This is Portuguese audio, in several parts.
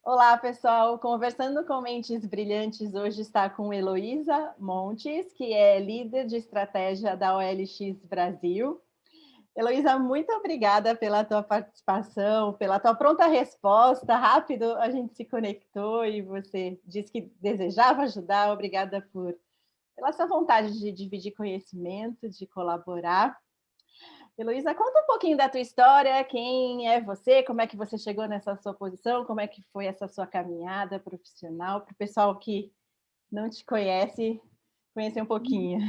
Olá, pessoal. Conversando com Mentes Brilhantes, hoje está com Heloísa Montes, que é líder de estratégia da OLX Brasil. Heloísa, muito obrigada pela tua participação, pela tua pronta resposta. Rápido a gente se conectou e você disse que desejava ajudar. Obrigada pela sua vontade de dividir conhecimento, de colaborar. Heloísa, conta um pouquinho da tua história, quem é você, como é que você chegou nessa sua posição, como é que foi essa sua caminhada profissional, para o pessoal que não te conhece, conhecer um pouquinho.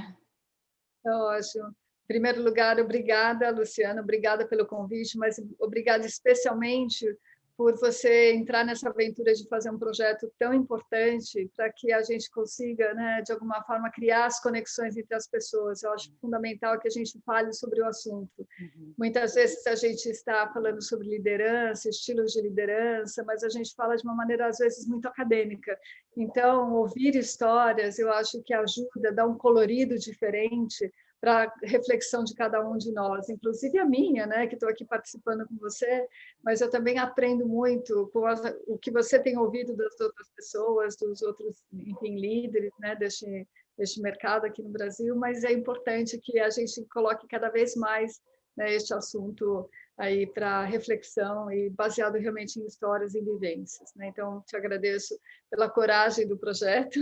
Ótimo. Em primeiro lugar, obrigada, Luciana, obrigada pelo convite, mas obrigada especialmente por você entrar nessa aventura de fazer um projeto tão importante para que a gente consiga, né, de alguma forma, criar as conexões entre as pessoas. Eu acho fundamental que a gente fale sobre o assunto. Uhum. Muitas vezes a gente está falando sobre liderança, estilos de liderança, mas a gente fala de uma maneira, às vezes, muito acadêmica. Então, ouvir histórias, eu acho que ajuda, dá um colorido diferente para a reflexão de cada um de nós, inclusive a minha, né, que estou aqui participando com você, mas eu também aprendo muito com o que você tem ouvido das outras pessoas, dos outros, enfim, líderes, né, deste mercado aqui no Brasil, mas é importante que a gente coloque cada vez mais, né, este assunto aí para reflexão e baseado realmente em histórias e vivências, né? Então, te agradeço pela coragem do projeto,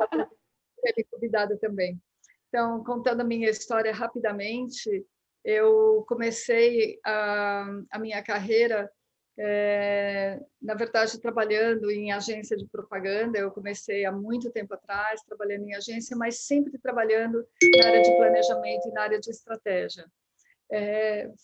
por ter me convidado também. Então, contando a minha história rapidamente, eu comecei a minha carreira, na verdade, trabalhando em agência de propaganda. Eu comecei há muito tempo atrás, trabalhando em agência, mas sempre trabalhando na área de planejamento e na área de estratégia.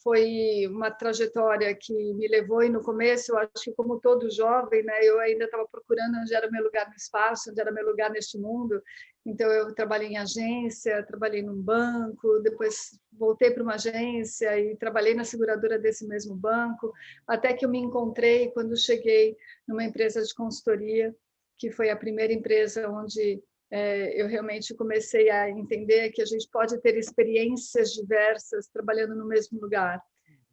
Foi uma trajetória que me levou, e no começo, eu acho que como todo jovem, né, eu ainda estava procurando onde era meu lugar no espaço, onde era meu lugar neste mundo. Então, eu trabalhei em agência, trabalhei num banco, depois voltei para uma agência e trabalhei na seguradora desse mesmo banco, até que eu me encontrei quando cheguei numa empresa de consultoria, que foi a primeira empresa onde eu realmente comecei a entender que a gente pode ter experiências diversas trabalhando no mesmo lugar.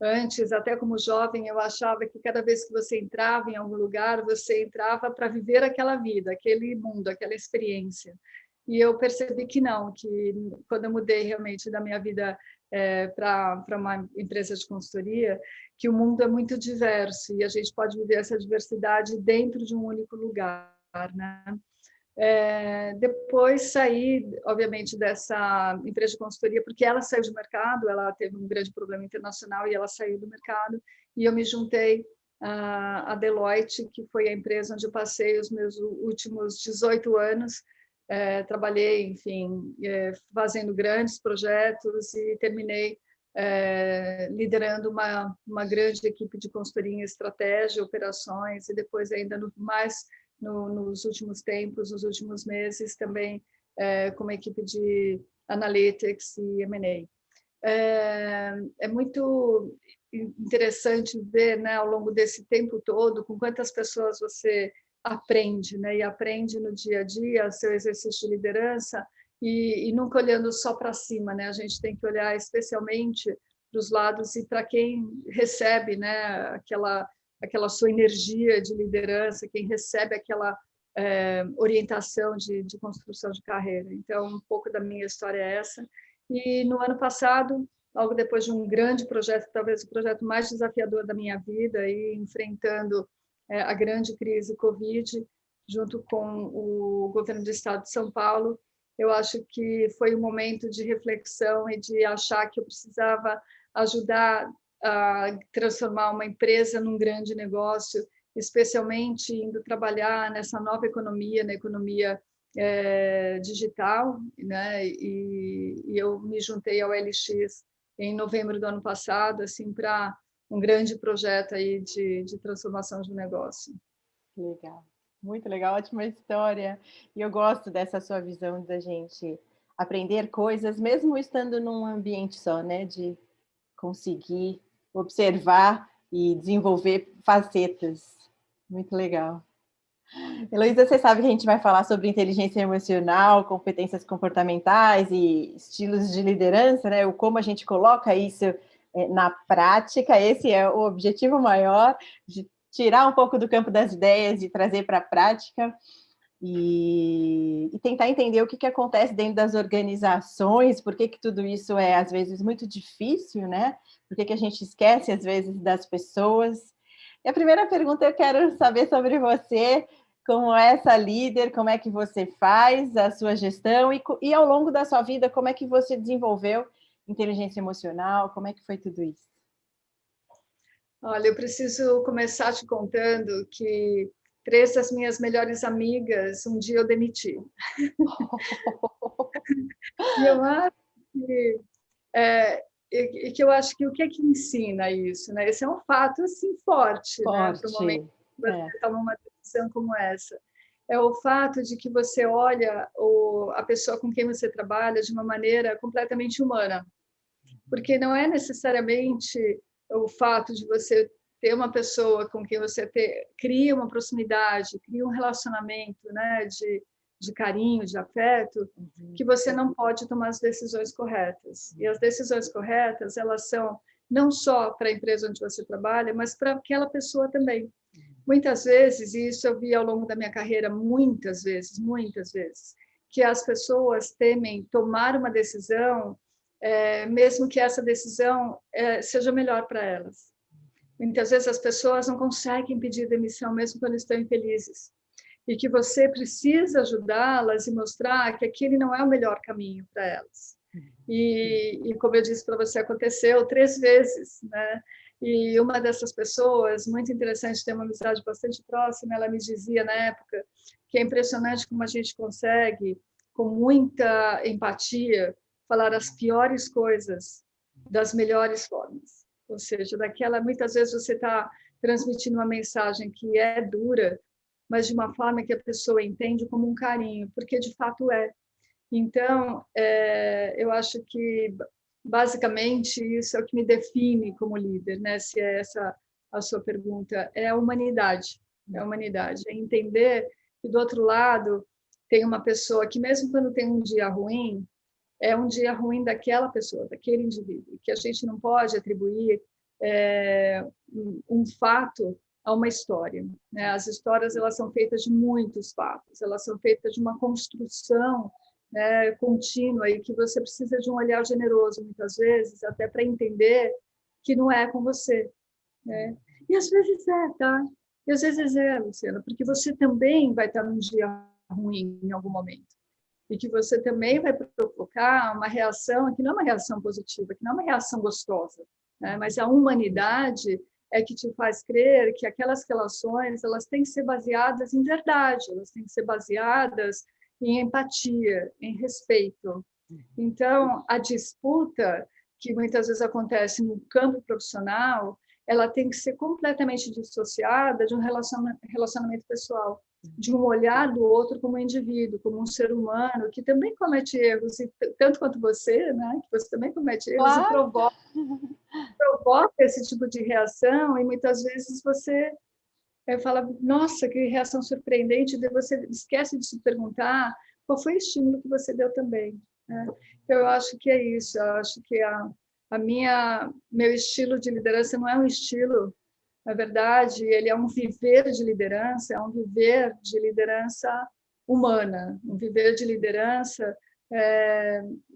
Antes, até como jovem, eu achava que cada vez que você entrava em algum lugar, você entrava para viver aquela vida, aquele mundo, aquela experiência. E eu percebi que não, que quando eu mudei realmente da minha vida para uma empresa de consultoria, que o mundo é muito diverso e a gente pode viver essa diversidade dentro de um único lugar, né? Depois saí, obviamente, dessa empresa de consultoria, porque ela saiu do mercado, ela teve um grande problema internacional e ela saiu do mercado, e eu me juntei à Deloitte, que foi a empresa onde eu passei os meus últimos 18 anos. Trabalhei, enfim, fazendo grandes projetos e terminei liderando uma grande equipe de consultoria em estratégia, operações, e depois ainda nos últimos tempos, nos últimos meses, também com uma equipe de analytics e M&A. É muito interessante ver, né, ao longo desse tempo todo, com quantas pessoas você aprende, né, e aprende no dia a dia, seu exercício de liderança, e nunca olhando só para cima, né? A gente tem que olhar especialmente para os lados e para quem recebe, né, aquela sua energia de liderança, quem recebe aquela orientação de construção de carreira. Então, um pouco da minha história é essa. E no ano passado, logo depois de um grande projeto, talvez o projeto mais desafiador da minha vida, e enfrentando a grande crise Covid, junto com o governo do estado de São Paulo, eu acho que foi um momento de reflexão e de achar que eu precisava ajudar a transformar uma empresa num grande negócio, especialmente indo trabalhar nessa nova economia, na economia digital, né? E eu me juntei ao LX em novembro do ano passado, assim, para um grande projeto aí de transformação de um negócio. Legal, muito legal, ótima história. E eu gosto dessa sua visão da gente aprender coisas, mesmo estando num ambiente só, né? De conseguir observar e desenvolver facetas. Muito legal. Heloísa, você sabe que a gente vai falar sobre inteligência emocional, competências comportamentais e estilos de liderança, né? O como a gente coloca isso na prática. Esse é o objetivo maior de tirar um pouco do campo das ideias e trazer para a prática. E tentar entender o que acontece dentro das organizações, por que tudo isso é, às vezes, muito difícil, né? Por que a gente esquece, às vezes, das pessoas. E a primeira pergunta eu quero saber sobre você, como é essa líder, como é que você faz a sua gestão e ao longo da sua vida, como é que você desenvolveu inteligência emocional, como é que foi tudo isso? Olha, eu preciso começar te contando que 3 das minhas melhores amigas, um dia eu demiti. E eu acho que, que eu acho que o que é que ensina isso, né? Esse é um fato, assim, forte, né? Para o momento Forte. que você toma uma decisão como essa. É o fato de que você olha a pessoa com quem você trabalha de uma maneira completamente humana. Porque não é necessariamente o fato de você ter uma pessoa com quem você cria uma proximidade, cria um relacionamento, né, de carinho, de afeto, que você não pode tomar as decisões corretas. E as decisões corretas, elas são não só para a empresa onde você trabalha, mas para aquela pessoa também. Muitas vezes, e isso eu vi ao longo da minha carreira muitas vezes, que as pessoas temem tomar uma decisão, mesmo que essa decisão seja melhor para elas. Muitas vezes as pessoas não conseguem pedir demissão, mesmo quando estão infelizes. E que você precisa ajudá-las e mostrar que aquele não é o melhor caminho para elas. E como eu disse para você, aconteceu 3 vezes, né? E uma dessas pessoas, muito interessante, tem uma amizade bastante próxima, ela me dizia na época que é impressionante como a gente consegue, com muita empatia, falar as piores coisas das melhores formas. Ou seja, muitas vezes você está transmitindo uma mensagem que é dura, mas de uma forma que a pessoa entende como um carinho, porque de fato é. Então, eu acho que, basicamente, isso é o que me define como líder, né? Se é essa a sua pergunta, é a humanidade. É a humanidade, é entender que, do outro lado, tem uma pessoa que, mesmo quando tem um dia ruim, é um dia ruim daquela pessoa, daquele indivíduo, que a gente não pode atribuir um fato a uma história, né? As histórias, elas são feitas de muitos fatos, elas são feitas de uma construção, né, contínua, e que você precisa de um olhar generoso, muitas vezes, até para entender que não é com você, né? E às vezes tá? E às vezes Luciana, porque você também vai estar num dia ruim em algum momento. E que você também vai provocar uma reação que não é uma reação positiva, que não é uma reação gostosa, né? Mas a humanidade é que te faz crer que aquelas relações, elas têm que ser baseadas em verdade, elas têm que ser baseadas em empatia, em respeito. Então, a disputa que muitas vezes acontece no campo profissional, ela tem que ser completamente dissociada de um relacionamento pessoal, de um olhar do outro como um indivíduo, como um ser humano que também comete erros, e tanto quanto você, né, que você também comete erros, claro, e provoca esse tipo de reação, e muitas vezes você fala, nossa, que reação surpreendente, e você esquece de se perguntar qual foi o estímulo que você deu também, né? Então, eu acho que é isso, eu acho que meu estilo de liderança não é um estilo, na verdade, ele é um viver de liderança, humana, um viver de liderança,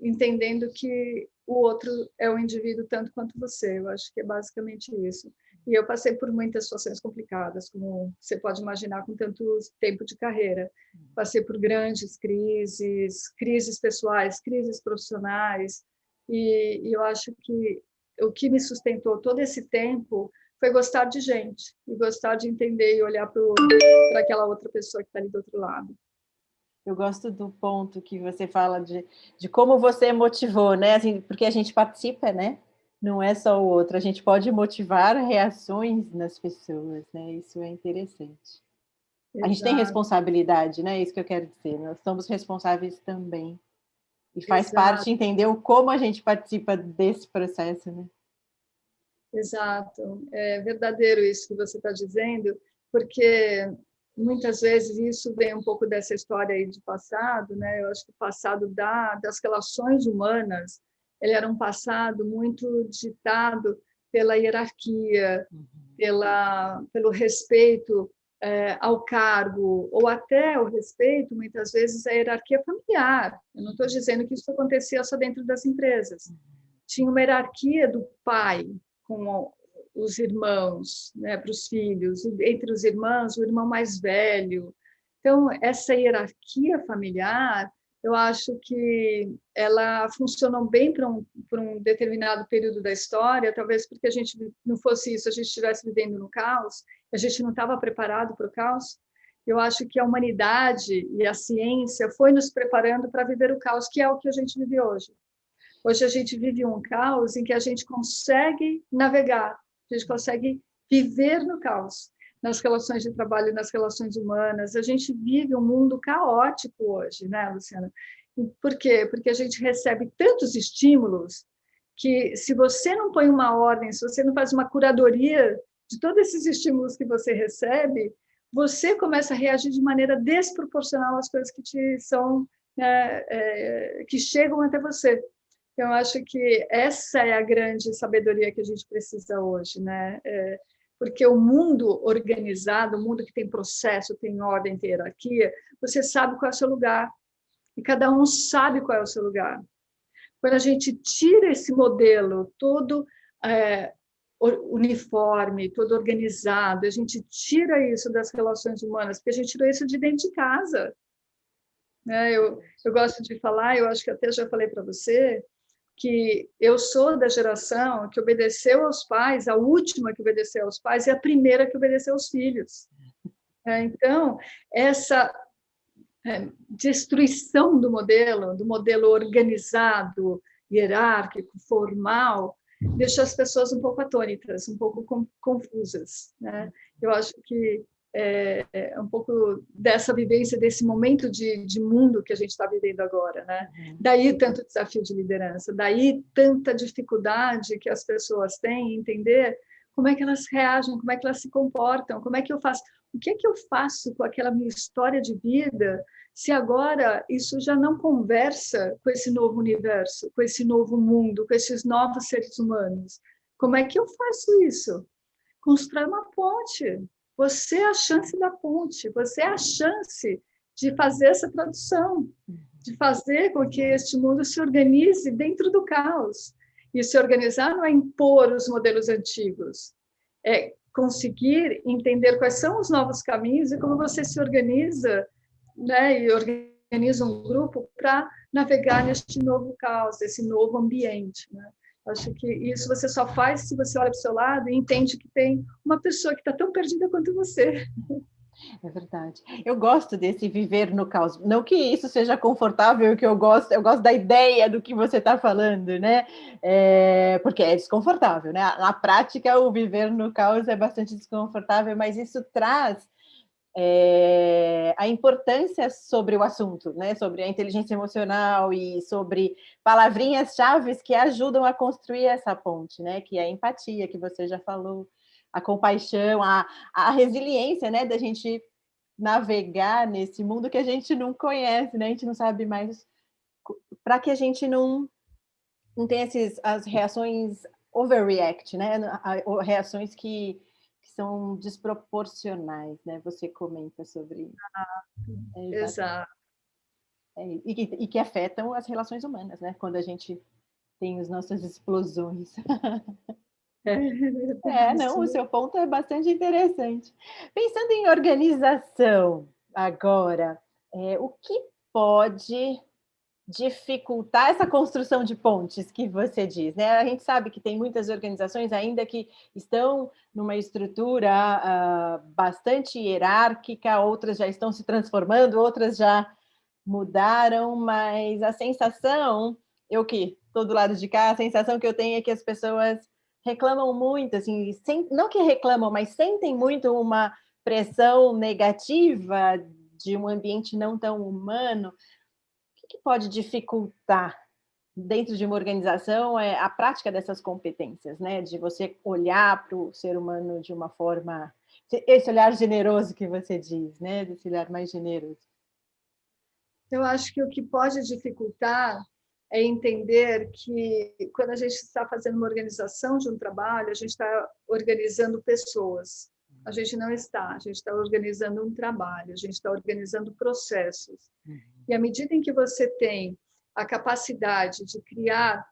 entendendo que o outro é um indivíduo tanto quanto você. Eu acho que é basicamente isso. E eu passei por muitas situações complicadas, como você pode imaginar, com tanto tempo de carreira. Passei por grandes crises pessoais, crises profissionais, e eu acho que o que me sustentou todo esse tempo foi gostar de gente, e gostar de entender e olhar para aquela outra pessoa que está ali do outro lado. Eu gosto do ponto que você fala de como você motivou, né? Assim, porque a gente participa, né? Não é só o outro, a gente pode motivar reações nas pessoas, né? Isso é interessante. Exato. A gente tem responsabilidade, né? Isso que eu quero dizer. Nós somos responsáveis também. E faz parte entender como a gente participa desse processo, né? Exato. É verdadeiro isso que você está dizendo, porque muitas vezes isso vem um pouco dessa história aí de passado, né? Eu acho que o passado das relações humanas, ele era um passado muito ditado pela hierarquia, pelo respeito ao cargo, ou até o respeito, muitas vezes, à hierarquia familiar. Eu não estou dizendo que isso acontecia só dentro das empresas. Tinha uma hierarquia do pai com os irmãos, né, para os filhos, entre os irmãos, o irmão mais velho. Então, essa hierarquia familiar, eu acho que ela funcionou bem para um determinado período da história, talvez porque a gente não fosse isso, a gente estivesse vivendo no caos, a gente não estava preparado para o caos. Eu acho que a humanidade e a ciência foi nos preparando para viver o caos, que é o que a gente vive hoje. Hoje a gente vive um caos em que a gente consegue navegar, a gente consegue viver no caos, nas relações de trabalho, nas relações humanas. A gente vive um mundo caótico hoje, né, Luciana? Por quê? Porque a gente recebe tantos estímulos que, se você não põe uma ordem, se você não faz uma curadoria de todos esses estímulos que você recebe, você começa a reagir de maneira desproporcional às coisas que te são, que chegam até você. Então, eu acho que essa é a grande sabedoria que a gente precisa hoje, né? Porque o mundo organizado, o mundo que tem processo, tem ordem, tem hierarquia, você sabe qual é o seu lugar, e cada um sabe qual é o seu lugar. Quando a gente tira esse modelo todo uniforme, todo organizado, a gente tira isso das relações humanas, porque a gente tirou isso de dentro de casa. Né? Eu gosto de falar, eu acho que até já falei para você, que eu sou da geração que obedeceu aos pais, a última que obedeceu aos pais e a primeira que obedeceu aos filhos. Então, essa destruição do modelo organizado, hierárquico, formal, deixa as pessoas um pouco atônitas, um pouco confusas. Né? Eu acho que um pouco dessa vivência, desse momento de mundo que a gente está vivendo agora. Né? Daí tanto desafio de liderança, daí tanta dificuldade que as pessoas têm em entender como é que elas reagem, como é que elas se comportam, como é que eu faço, o que é que eu faço com aquela minha história de vida, se agora isso já não conversa com esse novo universo, com esse novo mundo, com esses novos seres humanos. Como é que eu faço isso? Constrói uma ponte. Você é a chance da ponte, você é a chance de fazer essa tradução, de fazer com que este mundo se organize dentro do caos. E se organizar não é impor os modelos antigos, é conseguir entender quais são os novos caminhos e como você se organiza, né, e organiza um grupo para navegar neste novo caos, esse novo ambiente. Né? Acho que isso você só faz se você olha para o seu lado e entende que tem uma pessoa que está tão perdida quanto você. É verdade. Eu gosto desse viver no caos. Não que isso seja confortável, que eu gosto da ideia do que você está falando, né? Porque é desconfortável, né? Na prática, o viver no caos é bastante desconfortável, mas isso traz a importância sobre o assunto, né? Sobre a inteligência emocional e sobre palavrinhas-chave que ajudam a construir essa ponte, né? Que é a empatia, que você já falou, a compaixão, a resiliência, né? Da gente navegar nesse mundo que a gente não conhece, né? A gente não sabe mais, para que a gente não tenha as reações overreact, né? Reações que são desproporcionais, né? Você comenta sobre isso. Exato. E que afetam as relações humanas, né? Quando a gente tem as nossas explosões. Não, o seu ponto é bastante interessante. Pensando em organização agora, o que pode dificultar essa construção de pontes que você diz, né? A gente sabe que tem muitas organizações ainda que estão numa estrutura bastante hierárquica, outras já estão se transformando, outras já mudaram, mas a sensação, eu que estou do lado de cá, a sensação que eu tenho é que as pessoas reclamam muito, assim, não que reclamam, mas sentem muito uma pressão negativa de um ambiente não tão humano. O que pode dificultar dentro de uma organização a prática dessas competências, né? De você olhar para o ser humano de uma forma, esse olhar generoso que você diz, né? Desse olhar mais generoso. Eu acho que o que pode dificultar é entender que quando a gente está fazendo uma organização de um trabalho, a gente está organizando pessoas. A gente não está, a gente está organizando um trabalho, a gente está organizando processos. E à medida em que você tem a capacidade de criar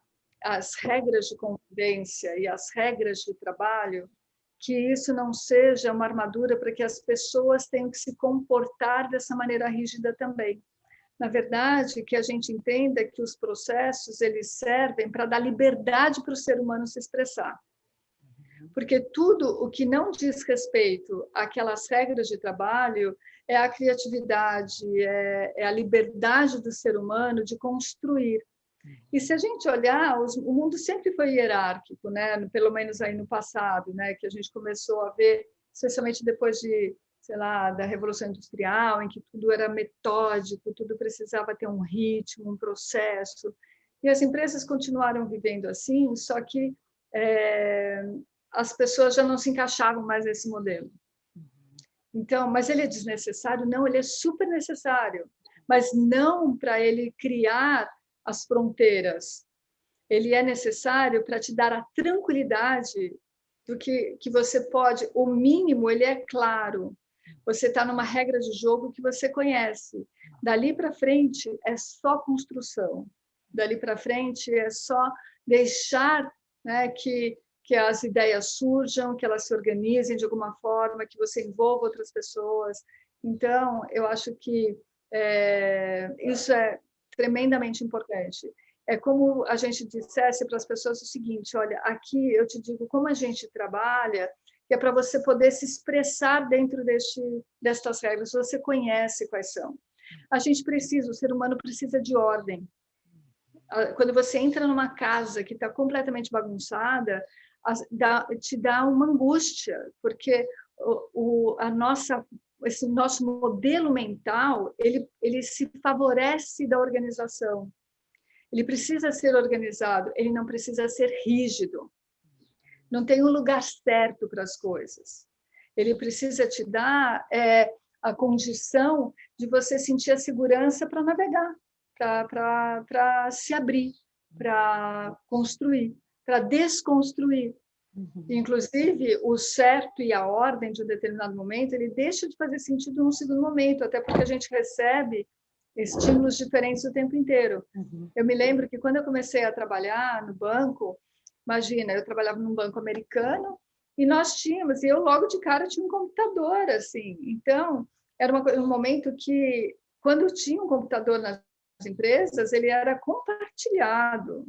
as regras de convivência e as regras de trabalho, que isso não seja uma armadura para que as pessoas tenham que se comportar dessa maneira rígida também. Na verdade, que a gente entenda que os processos eles servem para dar liberdade para o ser humano se expressar. Porque tudo o que não diz respeito àquelas regras de trabalho é a criatividade, é a liberdade do ser humano de construir. E se a gente olhar, o mundo sempre foi hierárquico, né? Pelo menos aí no passado, né? Que a gente começou a ver, especialmente depois de, sei lá, da Revolução Industrial, em que tudo era metódico, tudo precisava ter um ritmo, um processo. E as empresas continuaram vivendo assim, só que as pessoas já não se encaixavam mais nesse modelo. Então, mas ele é desnecessário? Não, ele é super necessário, mas não para ele criar as fronteiras. Ele é necessário para te dar a tranquilidade do que você pode, o mínimo ele é claro. Você está numa regra de jogo que você conhece. Dali para frente é só construção. Dali para frente é só deixar, né, que as ideias surjam, que elas se organizem de alguma forma, que você envolva outras pessoas. Então, eu acho que isso é tremendamente importante. É como a gente dissesse para as pessoas o seguinte, olha, aqui eu te digo como a gente trabalha, que é para você poder se expressar dentro destas regras, você conhece quais são. A gente precisa, o ser humano precisa de ordem. Quando você entra numa casa que está completamente bagunçada, te dá uma angústia, porque esse nosso modelo mental, ele se favorece da organização. Ele precisa ser organizado, ele não precisa ser rígido. Não tem um lugar certo para as coisas. Ele precisa te dar a condição de você sentir a segurança para navegar, para se abrir, para construir, para desconstruir. Inclusive, o certo e a ordem de um determinado momento, ele deixa de fazer sentido num segundo momento, até porque a gente recebe estímulos diferentes o tempo inteiro. Eu me lembro que quando eu comecei a trabalhar no banco, imagina, eu trabalhava num banco americano e nós tínhamos, e eu logo de cara tinha um computador, assim. Então, era um momento que, quando tinha um computador nas empresas, ele era compartilhado,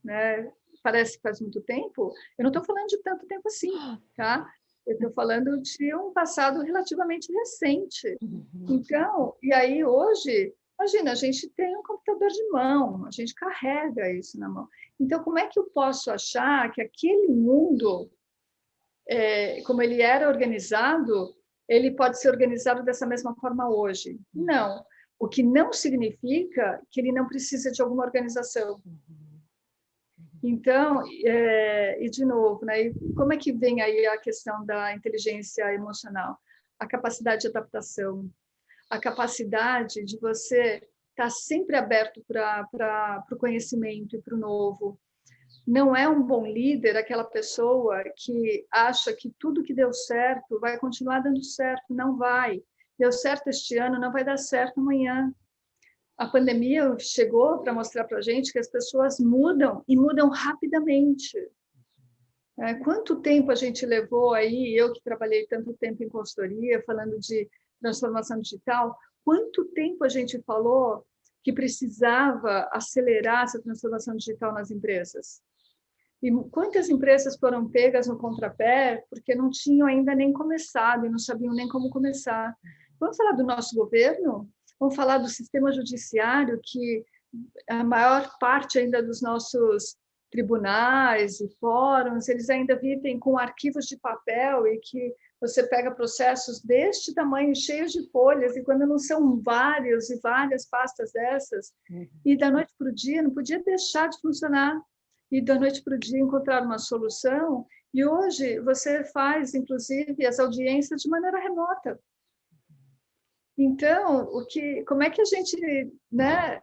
né? Parece que faz muito tempo, eu não estou falando de tanto tempo assim, tá? Eu estou falando de um passado relativamente recente. Então, e aí hoje, imagina, a gente tem um computador de mão, a gente carrega isso na mão. Então, como é que eu posso achar que aquele mundo, como ele era organizado, ele pode ser organizado dessa mesma forma hoje? Não. O que não significa que ele não precisa de alguma organização. Então, e de novo, né, como é que vem aí a questão da inteligência emocional? A capacidade de adaptação, a capacidade de você estar sempre aberto para o conhecimento e para o novo. Não é um bom líder aquela pessoa que acha que tudo que deu certo vai continuar dando certo. Não vai. Deu certo este ano, não vai dar certo amanhã. A pandemia chegou para mostrar para a gente que as pessoas mudam e mudam rapidamente. Quanto tempo a gente levou aí, eu que trabalhei tanto tempo em consultoria, falando de transformação digital, quanto tempo a gente falou que precisava acelerar essa transformação digital nas empresas? E quantas empresas foram pegas no contrapé porque não tinham ainda nem começado e não sabiam nem como começar? Vamos falar do nosso governo? Vamos falar do sistema judiciário, que a maior parte ainda dos nossos tribunais e fóruns, eles ainda vivem com arquivos de papel e que você pega processos deste tamanho, cheios de folhas, e quando não são vários e várias pastas dessas, e da noite para o dia, não podia deixar de funcionar, e da noite para o dia encontrar uma solução, e hoje você faz, inclusive, as audiências de maneira remota. Então, como é que a gente, né,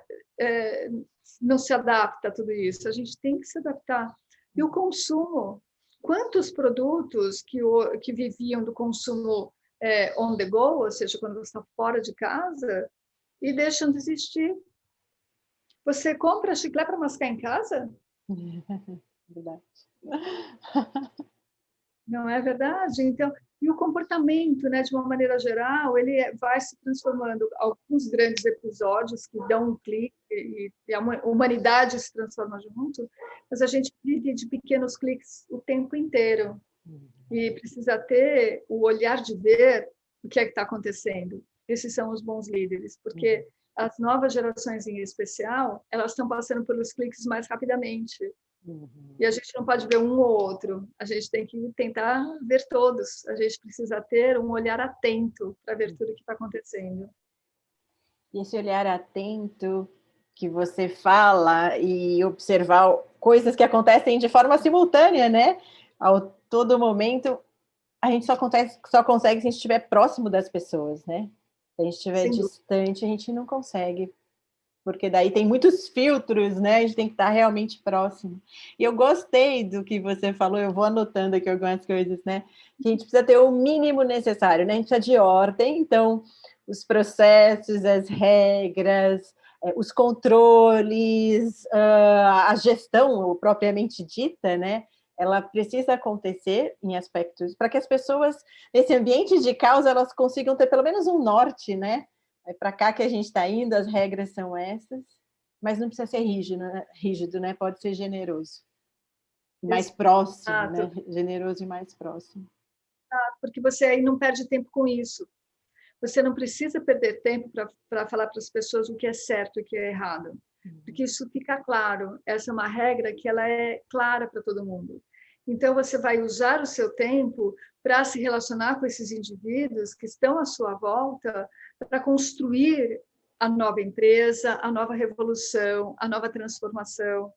não se adapta a tudo isso. A gente tem que se adaptar. E o consumo. Quantos produtos que viviam do consumo on the go, ou seja, quando você está fora de casa, e deixam de existir. Você compra chiclete para mascar em casa? Verdade. Não é verdade? Então, e o comportamento, né, de uma maneira geral, ele vai se transformando. Alguns grandes episódios que dão um clique e a humanidade se transforma junto, mas a gente vive de pequenos cliques o tempo inteiro. E precisa ter o olhar de ver o que é que está acontecendo. Esses são os bons líderes, porque as novas gerações, em especial, elas estão passando pelos cliques mais rapidamente. E a gente não pode ver um ou outro, a gente tem que tentar ver todos. A gente precisa ter um olhar atento para ver tudo o que está acontecendo. E esse olhar atento que você fala e observar coisas que acontecem de forma simultânea, né? Ao todo momento, a gente só consegue se a gente estiver próximo das pessoas, né? Se a gente estiver distante, a gente não consegue. Porque daí tem muitos filtros, né? A gente tem que estar realmente próximo. E eu gostei do que você falou, eu vou anotando aqui algumas coisas, né? Que a gente precisa ter o mínimo necessário, né? A gente precisa de ordem, então os processos, as regras, os controles, a gestão propriamente dita, né? Ela precisa acontecer em aspectos para que as pessoas, nesse ambiente de caos, elas consigam ter pelo menos um norte, né? É para cá que a gente está indo, as regras são essas, mas não precisa ser rígido, né? Pode ser generoso. Mais próximo, né? Generoso e mais próximo. Porque você aí não perde tempo com isso. Você não precisa perder tempo para falar para as pessoas o que é certo e o que é errado. Porque isso fica claro. Essa é uma regra que ela é clara para todo mundo. Então, você vai usar o seu tempo para se relacionar com esses indivíduos que estão à sua volta para construir a nova empresa, a nova revolução, a nova transformação.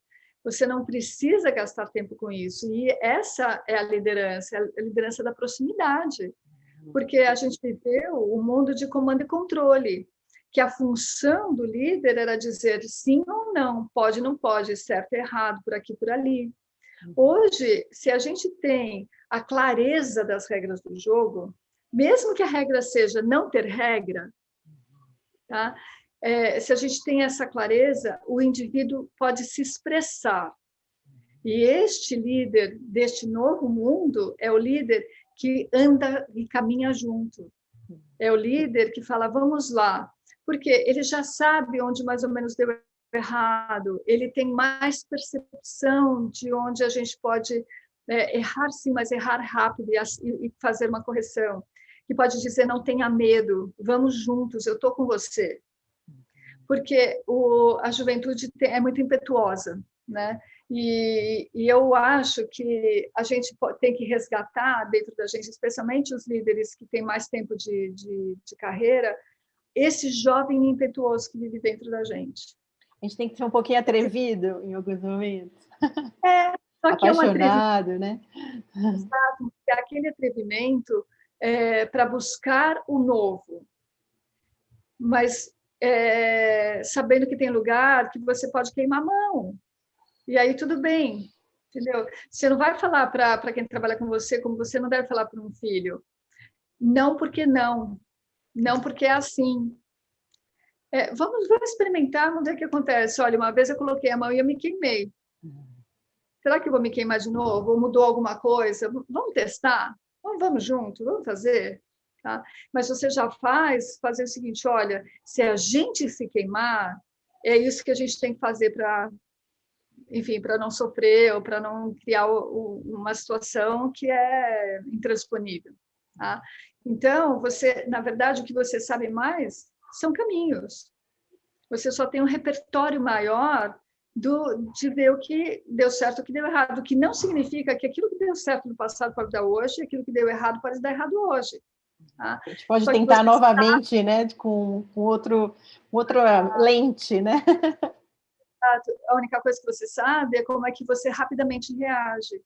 Você não precisa gastar tempo com isso. E essa é a liderança da proximidade. Porque a gente viveu um mundo de comando e controle, que a função do líder era dizer sim ou não, pode, não pode, certo, errado, por aqui, por ali. Hoje, se a gente tem a clareza das regras do jogo, mesmo que a regra seja não ter regra, tá? Se a gente tem essa clareza, o indivíduo pode se expressar. E este líder deste novo mundo é o líder que anda e caminha junto. É o líder que fala, vamos lá, porque ele já sabe onde mais ou menos deu errado, ele tem mais percepção de onde a gente pode errar sim, mas errar rápido e fazer uma correção. Que pode dizer, não tenha medo, vamos juntos, eu estou com você. Porque a juventude é muito impetuosa, né? E eu acho que a gente tem que resgatar dentro da gente, especialmente os líderes que têm mais tempo de carreira, esse jovem impetuoso que vive dentro da gente. A gente tem que ser um pouquinho atrevido em alguns momentos. Só que apaixonado, né? Exato, é aquele atrevimento para buscar o novo, mas sabendo que tem lugar que você pode queimar a mão. E aí tudo bem, entendeu? Você não vai falar para quem trabalha com você como você não deve falar para um filho. Não porque não. Não porque é assim. Vamos experimentar, vamos ver o que acontece. Olha, uma vez eu coloquei a mão e eu me queimei. Será que eu vou me queimar de novo? Ou mudou alguma coisa? Vamos testar? Vamos junto? Vamos fazer? Tá? Mas você já fazer o seguinte, olha, se a gente se queimar, é isso que a gente tem que fazer para não sofrer ou para não criar uma situação que é intransponível. Tá? Então, na verdade, o que você sabe mais são caminhos. Você só tem um repertório maior de ver o que deu certo e o que deu errado, o que não significa que aquilo que deu certo no passado pode dar hoje, e aquilo que deu errado pode dar errado hoje. Tá? A gente pode tentar novamente, né, com outra lente, né? A única coisa que você sabe é como é que você rapidamente reage.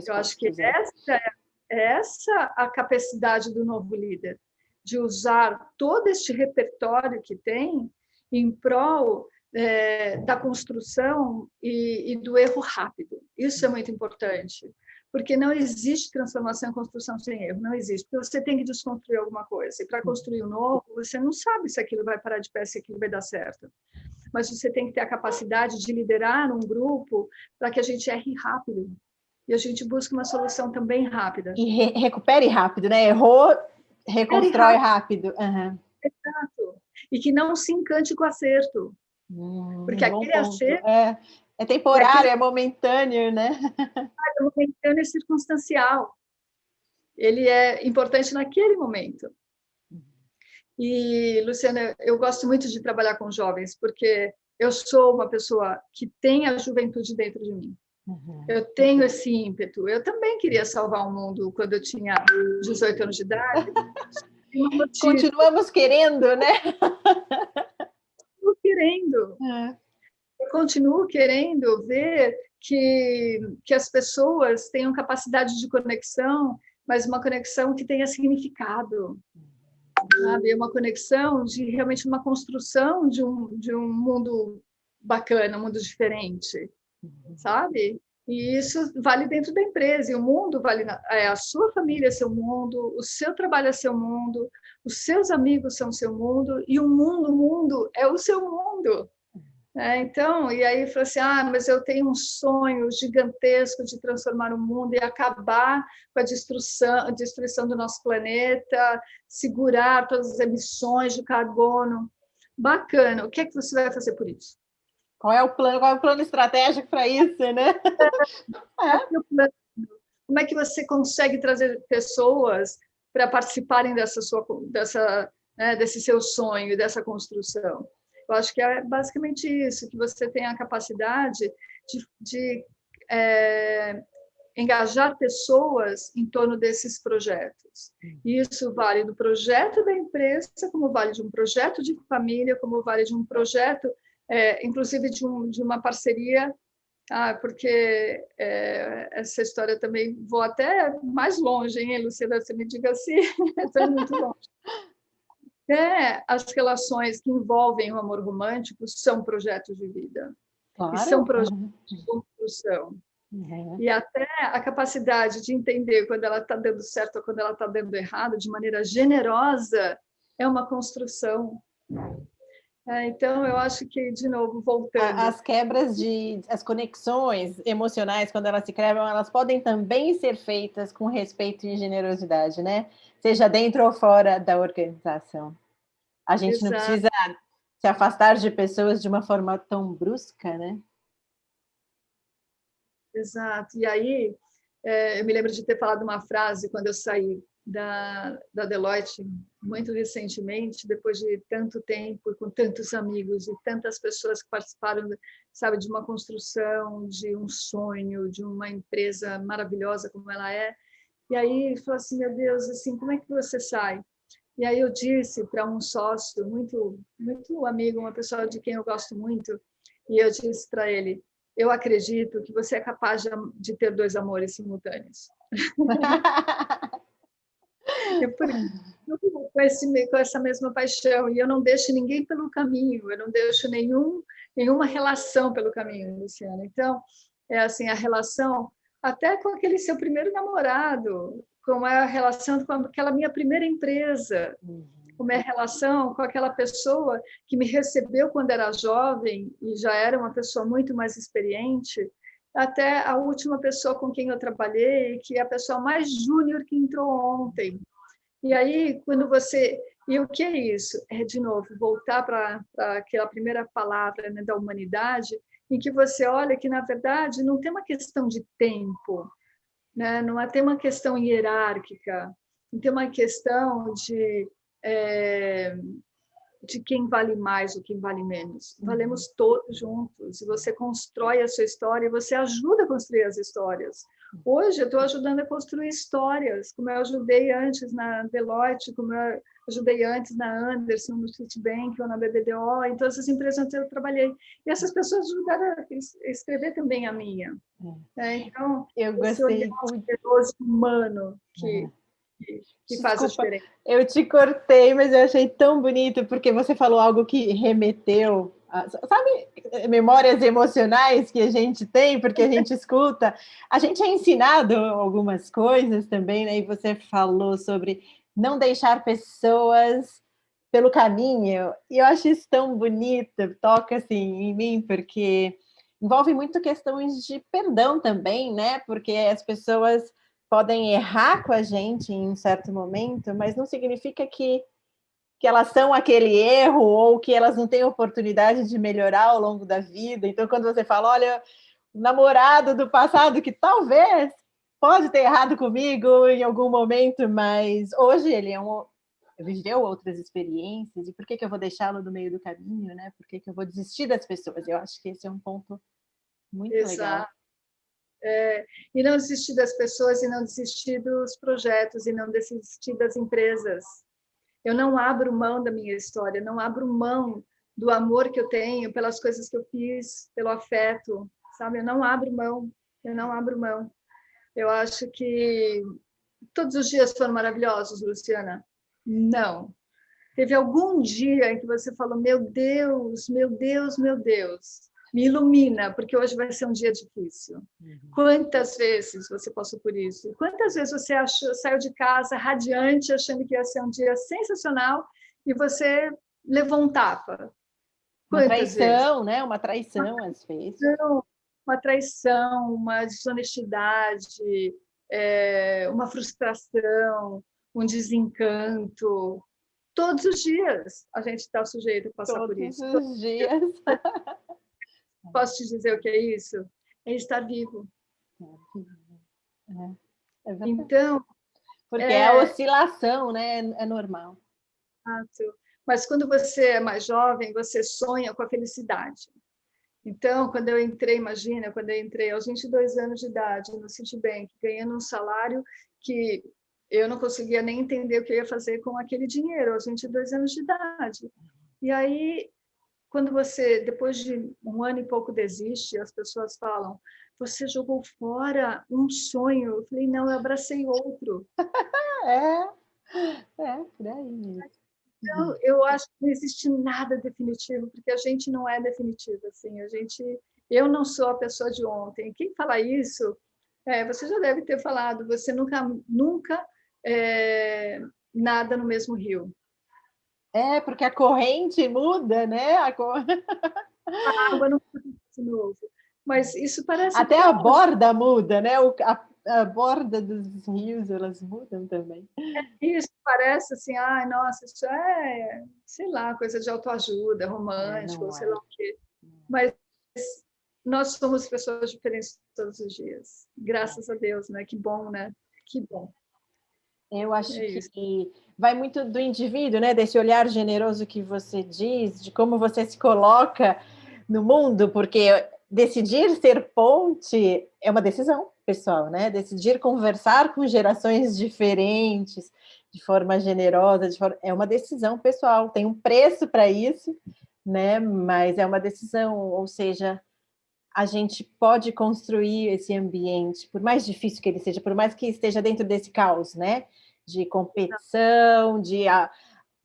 Eu acho que essa a capacidade do novo líder, de usar todo este repertório que tem em prol da construção e do erro rápido. Isso é muito importante, porque não existe transformação e construção sem erro, não existe, porque você tem que desconstruir alguma coisa, e para construir o novo, você não sabe se aquilo vai parar de pé, se aquilo vai dar certo, mas você tem que ter a capacidade de liderar um grupo para que a gente erre rápido, e a gente busque uma solução também rápida. E recupere rápido, né? Errou, reconstrói rápido. Uhum. Exato. E que não se encante com o acerto. Porque aquele acerto... É temporário, é momentâneo, né? É momentâneo e circunstancial. Ele é importante naquele momento. E, Luciana, eu gosto muito de trabalhar com jovens, porque eu sou uma pessoa que tem a juventude dentro de mim. Eu tenho esse ímpeto. Eu também queria salvar o mundo quando eu tinha 18 anos de idade. Continuamos querendo, né? Eu continuo querendo ver que as pessoas tenham capacidade de conexão, mas uma conexão que tenha significado, sabe? Uma conexão de realmente uma construção de um mundo bacana, um mundo diferente, sabe? E isso vale dentro da empresa, e o mundo vale... a sua família é seu mundo, o seu trabalho é seu mundo, os seus amigos são seu mundo, e o mundo é o seu mundo. Então, e aí falou assim, mas eu tenho um sonho gigantesco de transformar o mundo e acabar com a destruição do nosso planeta, segurar todas as emissões de carbono. Bacana, o que é que você vai fazer por isso? Qual é o plano estratégico para isso, né? Como é que você consegue trazer pessoas para participarem desse seu sonho, dessa construção? Eu acho que é basicamente isso, que você tem a capacidade de engajar pessoas em torno desses projetos. E isso vale do projeto da empresa, como vale de um projeto de família, como vale de um projeto, inclusive de uma parceria, porque essa história também, vou até mais longe, hein, Luciana, você me diga assim, estou muito longe. As relações que envolvem o amor romântico são projetos de vida. Claro. E são projetos de construção. E até a capacidade de entender quando ela está dando certo ou quando ela está dando errado, de maneira generosa, é uma construção. Então, eu acho que, de novo, voltando... As quebras as conexões emocionais, quando elas se quebram, elas podem também ser feitas com respeito e generosidade, né? Seja dentro ou fora da organização. A gente não precisa se afastar de pessoas de uma forma tão brusca, né? Exato. E aí, eu me lembro de ter falado uma frase quando eu saí da Deloitte, muito recentemente, depois de tanto tempo, com tantos amigos e tantas pessoas que participaram, sabe, de uma construção, de um sonho, de uma empresa maravilhosa como ela é. E aí, falou assim, meu Deus, assim, como é que você sai? E aí eu disse para um sócio muito, muito amigo, uma pessoa de quem eu gosto muito, e eu disse para ele, eu acredito que você é capaz de ter 2 amores simultâneos. Com essa mesma paixão, e eu não deixo ninguém pelo caminho, eu não deixo nenhuma relação pelo caminho, Luciana. Então, é assim, a relação até com aquele seu primeiro namorado, como é a relação com aquela minha primeira empresa, como é a relação com aquela pessoa que me recebeu quando era jovem e já era uma pessoa muito mais experiente, até a última pessoa com quem eu trabalhei, que é a pessoa mais júnior que entrou ontem. E aí, quando você... E o que é isso? É, de novo, voltar para aquela primeira palavra, né, da humanidade, em que você olha que, na verdade, não tem uma questão de tempo, né? Não tem uma questão hierárquica, não tem uma questão de quem vale mais ou quem vale menos. Valemos todos juntos. E você constrói a sua história e você ajuda a construir as histórias. Hoje, eu estou ajudando a construir histórias, como eu ajudei antes na Deloitte, como eu ajudei antes na Anderson, no Citibank ou na BBDO, em todas as empresas onde eu trabalhei. E essas pessoas ajudaram a escrever também a minha. Então, eu gostei muito humano que que faz a Desculpa, diferença. eu te cortei, mas eu achei tão bonito, porque você falou algo que remeteu, sabe, memórias emocionais que a gente tem, porque a gente escuta. A gente é ensinado algumas coisas também, né? E você falou sobre não deixar pessoas pelo caminho, e eu acho isso tão bonito, toca assim em mim, porque envolve muito questões de perdão também, né? Porque as pessoas podem errar com a gente em um certo momento, mas não significa que elas são aquele erro ou que elas não têm oportunidade de melhorar ao longo da vida. Então, quando você fala, olha, o namorado do passado que talvez pode ter errado comigo em algum momento, mas hoje ele viveu outras experiências, e por que eu vou deixá-lo no meio do caminho, né? Por que eu vou desistir das pessoas? Eu acho que esse é um ponto muito legal. Exato. E não desistir das pessoas, e não desistir dos projetos, e não desistir das empresas. Eu não abro mão da minha história, não abro mão do amor que eu tenho pelas coisas que eu fiz, pelo afeto, sabe? Eu não abro mão, eu não abro mão. Eu acho que todos os dias foram maravilhosos, Luciana. Não. Teve algum dia em que você falou, meu Deus, meu Deus, meu Deus, me ilumina, porque hoje vai ser um dia difícil. Quantas vezes você passou por isso? Quantas vezes você saiu de casa radiante, achando que ia ser um dia sensacional, e você levou um tapa? Uma Quantas vezes? traição, né? Uma traição, às vezes. Uma traição, uma desonestidade, uma frustração, um desencanto. Todos os dias a gente está sujeito a passar por Todos isso. os dias. Posso te dizer o que é isso? É estar vivo. É verdade. Então, Porque é a oscilação, né? É normal. mas quando você é mais jovem, você sonha com a felicidade. Então, quando eu entrei, imagina, quando eu entrei aos 22 anos de idade no Citibank, ganhando um salário que eu não conseguia nem entender o que eu ia fazer com aquele dinheiro, aos 22 anos de idade. E aí, quando você, depois de um ano e pouco, desiste, as pessoas falam, você jogou fora um sonho. Eu falei, não, eu abracei outro. Por aí mesmo. Então, eu acho que não existe nada definitivo, porque a gente não é definitivo, assim, eu não sou a pessoa de ontem. Quem fala isso, você já deve ter falado, você nunca nada no mesmo rio. Porque a corrente muda, né? A água não fica de novo. Mas isso parece Até tão... a borda muda, né? A borda dos rios, elas mudam também. Isso parece assim, nossa, isso é, sei lá, coisa de autoajuda, romântico, sei lá o quê. Mas nós somos pessoas diferentes todos os dias. Graças a Deus, né? Que bom, né? Que bom. Eu acho que vai muito do indivíduo, né? Desse olhar generoso que você diz, de como você se coloca no mundo, porque decidir ser ponte é uma decisão pessoal, né? Decidir conversar com gerações diferentes de forma generosa, é uma decisão pessoal, tem um preço para isso, né? Mas é uma decisão, ou seja, a gente pode construir esse ambiente, por mais difícil que ele seja, por mais que esteja dentro desse caos, né? De competição, de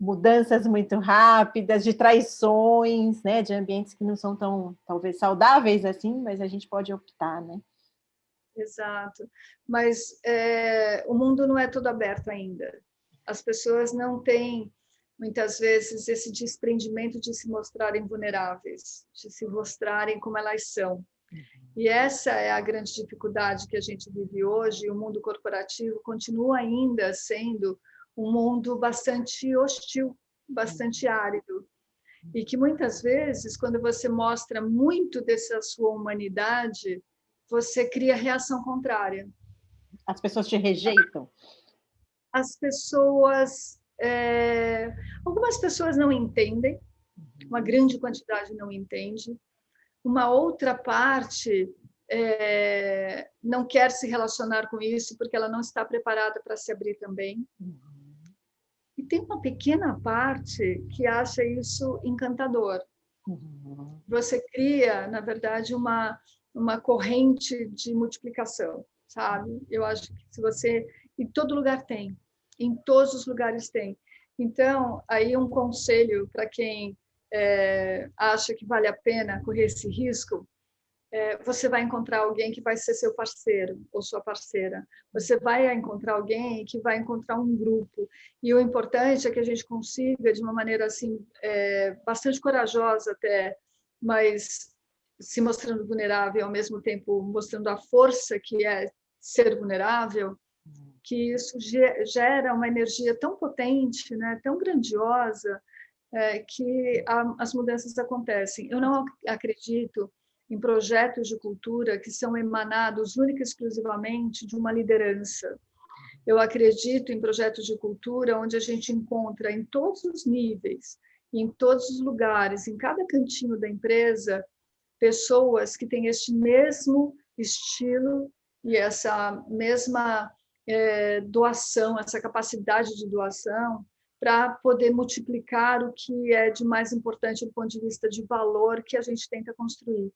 mudanças muito rápidas, de traições, né? De ambientes que não são tão, talvez, saudáveis assim, mas a gente pode optar, né? Exato. Mas o mundo não é todo aberto ainda. As pessoas não têm, muitas vezes, esse desprendimento de se mostrarem vulneráveis, de se mostrarem como elas são. E essa é a grande dificuldade que a gente vive hoje. O mundo corporativo continua ainda sendo um mundo bastante hostil, bastante árido. E que muitas vezes, quando você mostra muito dessa sua humanidade, você cria reação contrária. As pessoas te rejeitam? As pessoas... algumas pessoas não entendem, uma grande quantidade não entende. Uma outra parte não quer se relacionar com isso porque ela não está preparada para se abrir também. E tem uma pequena parte que acha isso encantador. Você cria, na verdade, uma corrente de multiplicação, sabe? Eu acho que se você... Em todo lugar tem. em todos os lugares tem. Então, aí um conselho para quem acha que vale a pena correr esse risco, você vai encontrar alguém que vai ser seu parceiro ou sua parceira. Você vai encontrar alguém que vai encontrar um grupo. E o importante é que a gente consiga, de uma maneira assim, bastante corajosa até, mas se mostrando vulnerável e ao mesmo tempo mostrando a força que é ser vulnerável, que isso gera uma energia tão potente, né, tão grandiosa, que as mudanças acontecem. Eu não acredito em projetos de cultura que são emanados única e exclusivamente de uma liderança. Eu acredito em projetos de cultura onde a gente encontra em todos os níveis, em todos os lugares, em cada cantinho da empresa, pessoas que têm este mesmo estilo e essa mesma doação, essa capacidade de doação, para poder multiplicar o que é de mais importante do ponto de vista de valor que a gente tenta construir.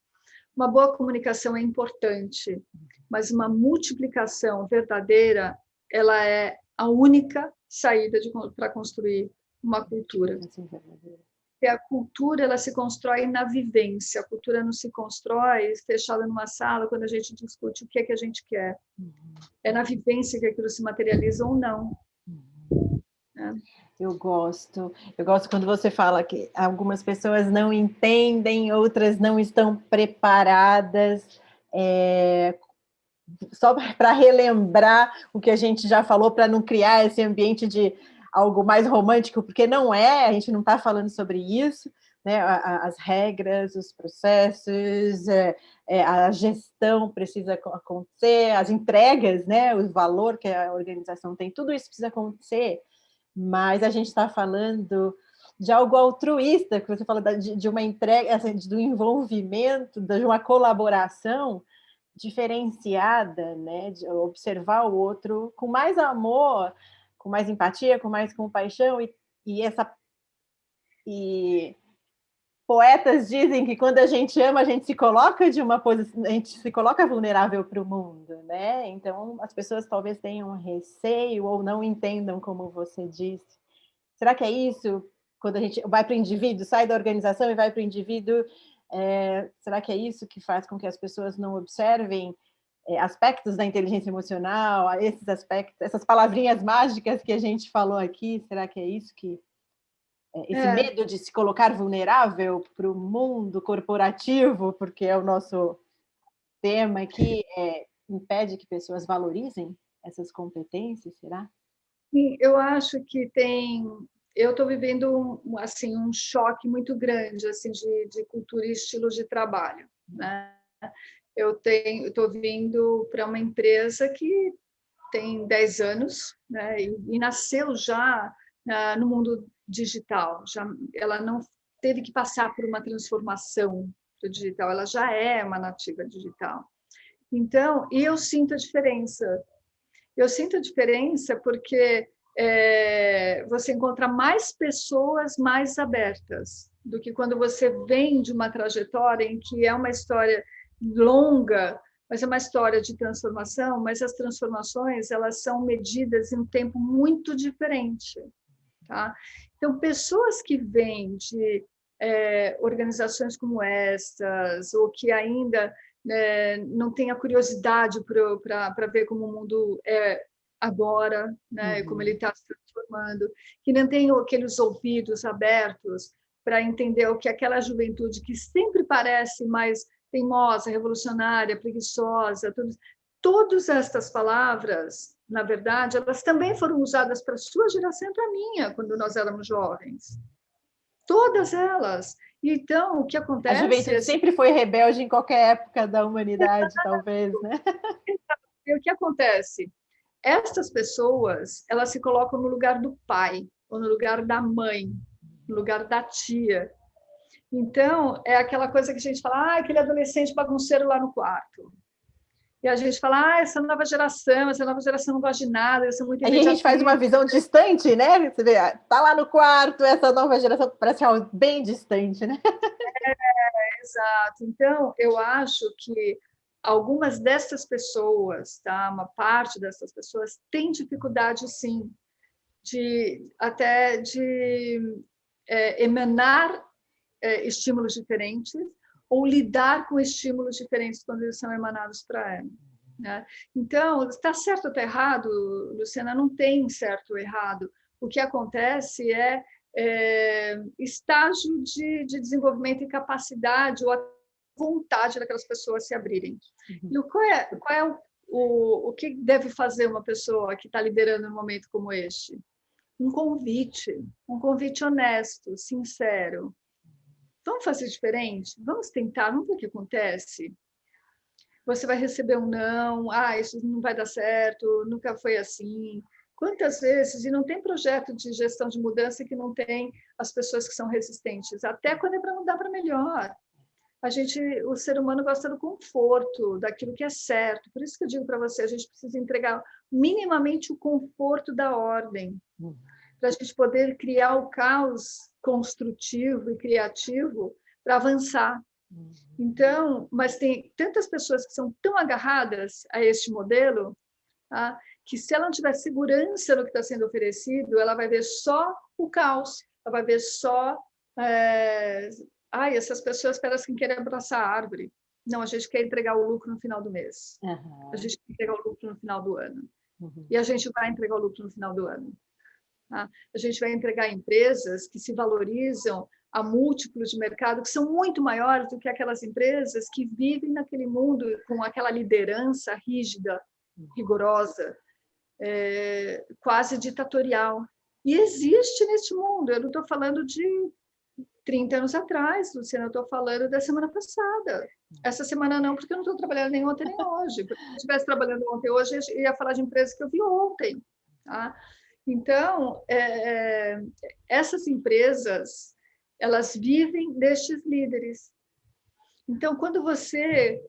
Uma boa comunicação é importante, mas uma multiplicação verdadeira, ela é a única saída para construir uma cultura. E a cultura, ela se constrói na vivência. A cultura não se constrói fechada numa sala quando a gente discute o que é que a gente quer. É na vivência que aquilo se materializa ou não. Eu gosto quando você fala que algumas pessoas não entendem, outras não estão preparadas. Só para relembrar o que a gente já falou, para não criar esse ambiente de algo mais romântico, porque não é, a gente não está falando sobre isso, né? As regras, os processos, a gestão precisa acontecer, as entregas, né? O valor que a organização tem, tudo isso precisa acontecer. Mas a gente está falando de algo altruísta, que você fala de uma entrega, assim, do envolvimento, de uma colaboração diferenciada, né? De observar o outro com mais amor, com mais empatia, com mais compaixão, e poetas dizem que quando a gente ama, a gente se coloca de uma posição, a gente se coloca vulnerável para o mundo, né? Então, as pessoas talvez tenham receio ou não entendam, como você disse. Será que é isso? Quando a gente vai para o indivíduo, sai da organização e vai para o indivíduo, será que é isso que faz com que as pessoas não observem aspectos da inteligência emocional, esses aspectos, essas palavrinhas mágicas que a gente falou aqui? Será que é isso que esse medo de se colocar vulnerável para o mundo corporativo, porque é o nosso tema aqui, impede que pessoas valorizem essas competências, será? Sim, eu acho que eu estou vivendo assim um choque muito grande assim de cultura e estilos de trabalho, né? Eu estou vindo para uma empresa que tem 10 anos, né? E nasceu já no mundo digital. Ela não teve que passar por uma transformação do digital, ela já é uma nativa digital. Então, e eu sinto a diferença. Eu sinto a diferença porque você encontra mais pessoas mais abertas do que quando você vem de uma trajetória em que é uma história longa, mas é uma história de transformação, mas as transformações elas são medidas em um tempo muito diferente. Tá? Então, pessoas que vêm de organizações como estas, ou que ainda não têm a curiosidade para ver como o mundo é agora, né, como ele está se transformando, que não tem aqueles ouvidos abertos para entender o que aquela juventude que sempre parece mais teimosa, revolucionária, preguiçosa, todas estas palavras, na verdade, elas também foram usadas para a sua geração e para a minha, quando nós éramos jovens. Todas elas. Então, o que acontece... A juventude sempre foi rebelde em qualquer época da humanidade, talvez, né? E o que acontece? Estas pessoas, elas se colocam no lugar do pai, ou no lugar da mãe, no lugar da tia. Então, é aquela coisa que a gente fala, aquele adolescente bagunceiro lá no quarto. E a gente fala, essa nova geração não gosta de nada, eles são muito imediatistas. A gente faz uma visão distante, né? Você vê, tá lá no quarto, essa nova geração parece algo bem distante, né? Exato. Então, eu acho que algumas dessas pessoas, tá? Uma parte dessas pessoas tem dificuldade, sim, até de emanar estímulos diferentes ou lidar com estímulos diferentes quando eles são emanados para ela. Né? Então, está certo ou está errado, Luciana? Não tem certo ou errado. O que acontece é estágio de desenvolvimento e capacidade ou a vontade daquelas pessoas se abrirem. E qual é o que deve fazer uma pessoa que está liderando um momento como este? Um convite honesto, sincero. Vamos fazer diferente? Vamos tentar, vamos ver o que acontece? Você vai receber um não, isso não vai dar certo, nunca foi assim. Quantas vezes, e não tem projeto de gestão de mudança que não tem as pessoas que são resistentes, até quando é para mudar para melhor. O ser humano gosta do conforto, daquilo que é certo. Por isso que eu digo para você, a gente precisa entregar minimamente o conforto da ordem, para a gente poder criar o caos construtivo e criativo para avançar. Então, mas tem tantas pessoas que são tão agarradas a este modelo, tá? Que se ela não tiver segurança no que está sendo oferecido, ela vai ver só o caos, ela vai ver só essas pessoas parecem que querem abraçar a árvore. Não, a gente quer entregar o lucro no final do mês. A gente quer entregar o lucro no final do ano. E a gente vai entregar o lucro no final do ano. Tá? A gente vai entregar empresas que se valorizam a múltiplos de mercado que são muito maiores do que aquelas empresas que vivem naquele mundo com aquela liderança rígida, rigorosa, quase ditatorial. E existe neste mundo. Eu não estou falando de 30 anos atrás, Luciana, eu estou falando da semana passada. Essa semana não, porque eu não estou trabalhando nem ontem nem hoje. Porque se eu estivesse trabalhando ontem hoje, eu ia falar de empresas que eu vi ontem. Tá? Então, essas empresas, elas vivem destes líderes. Então, quando você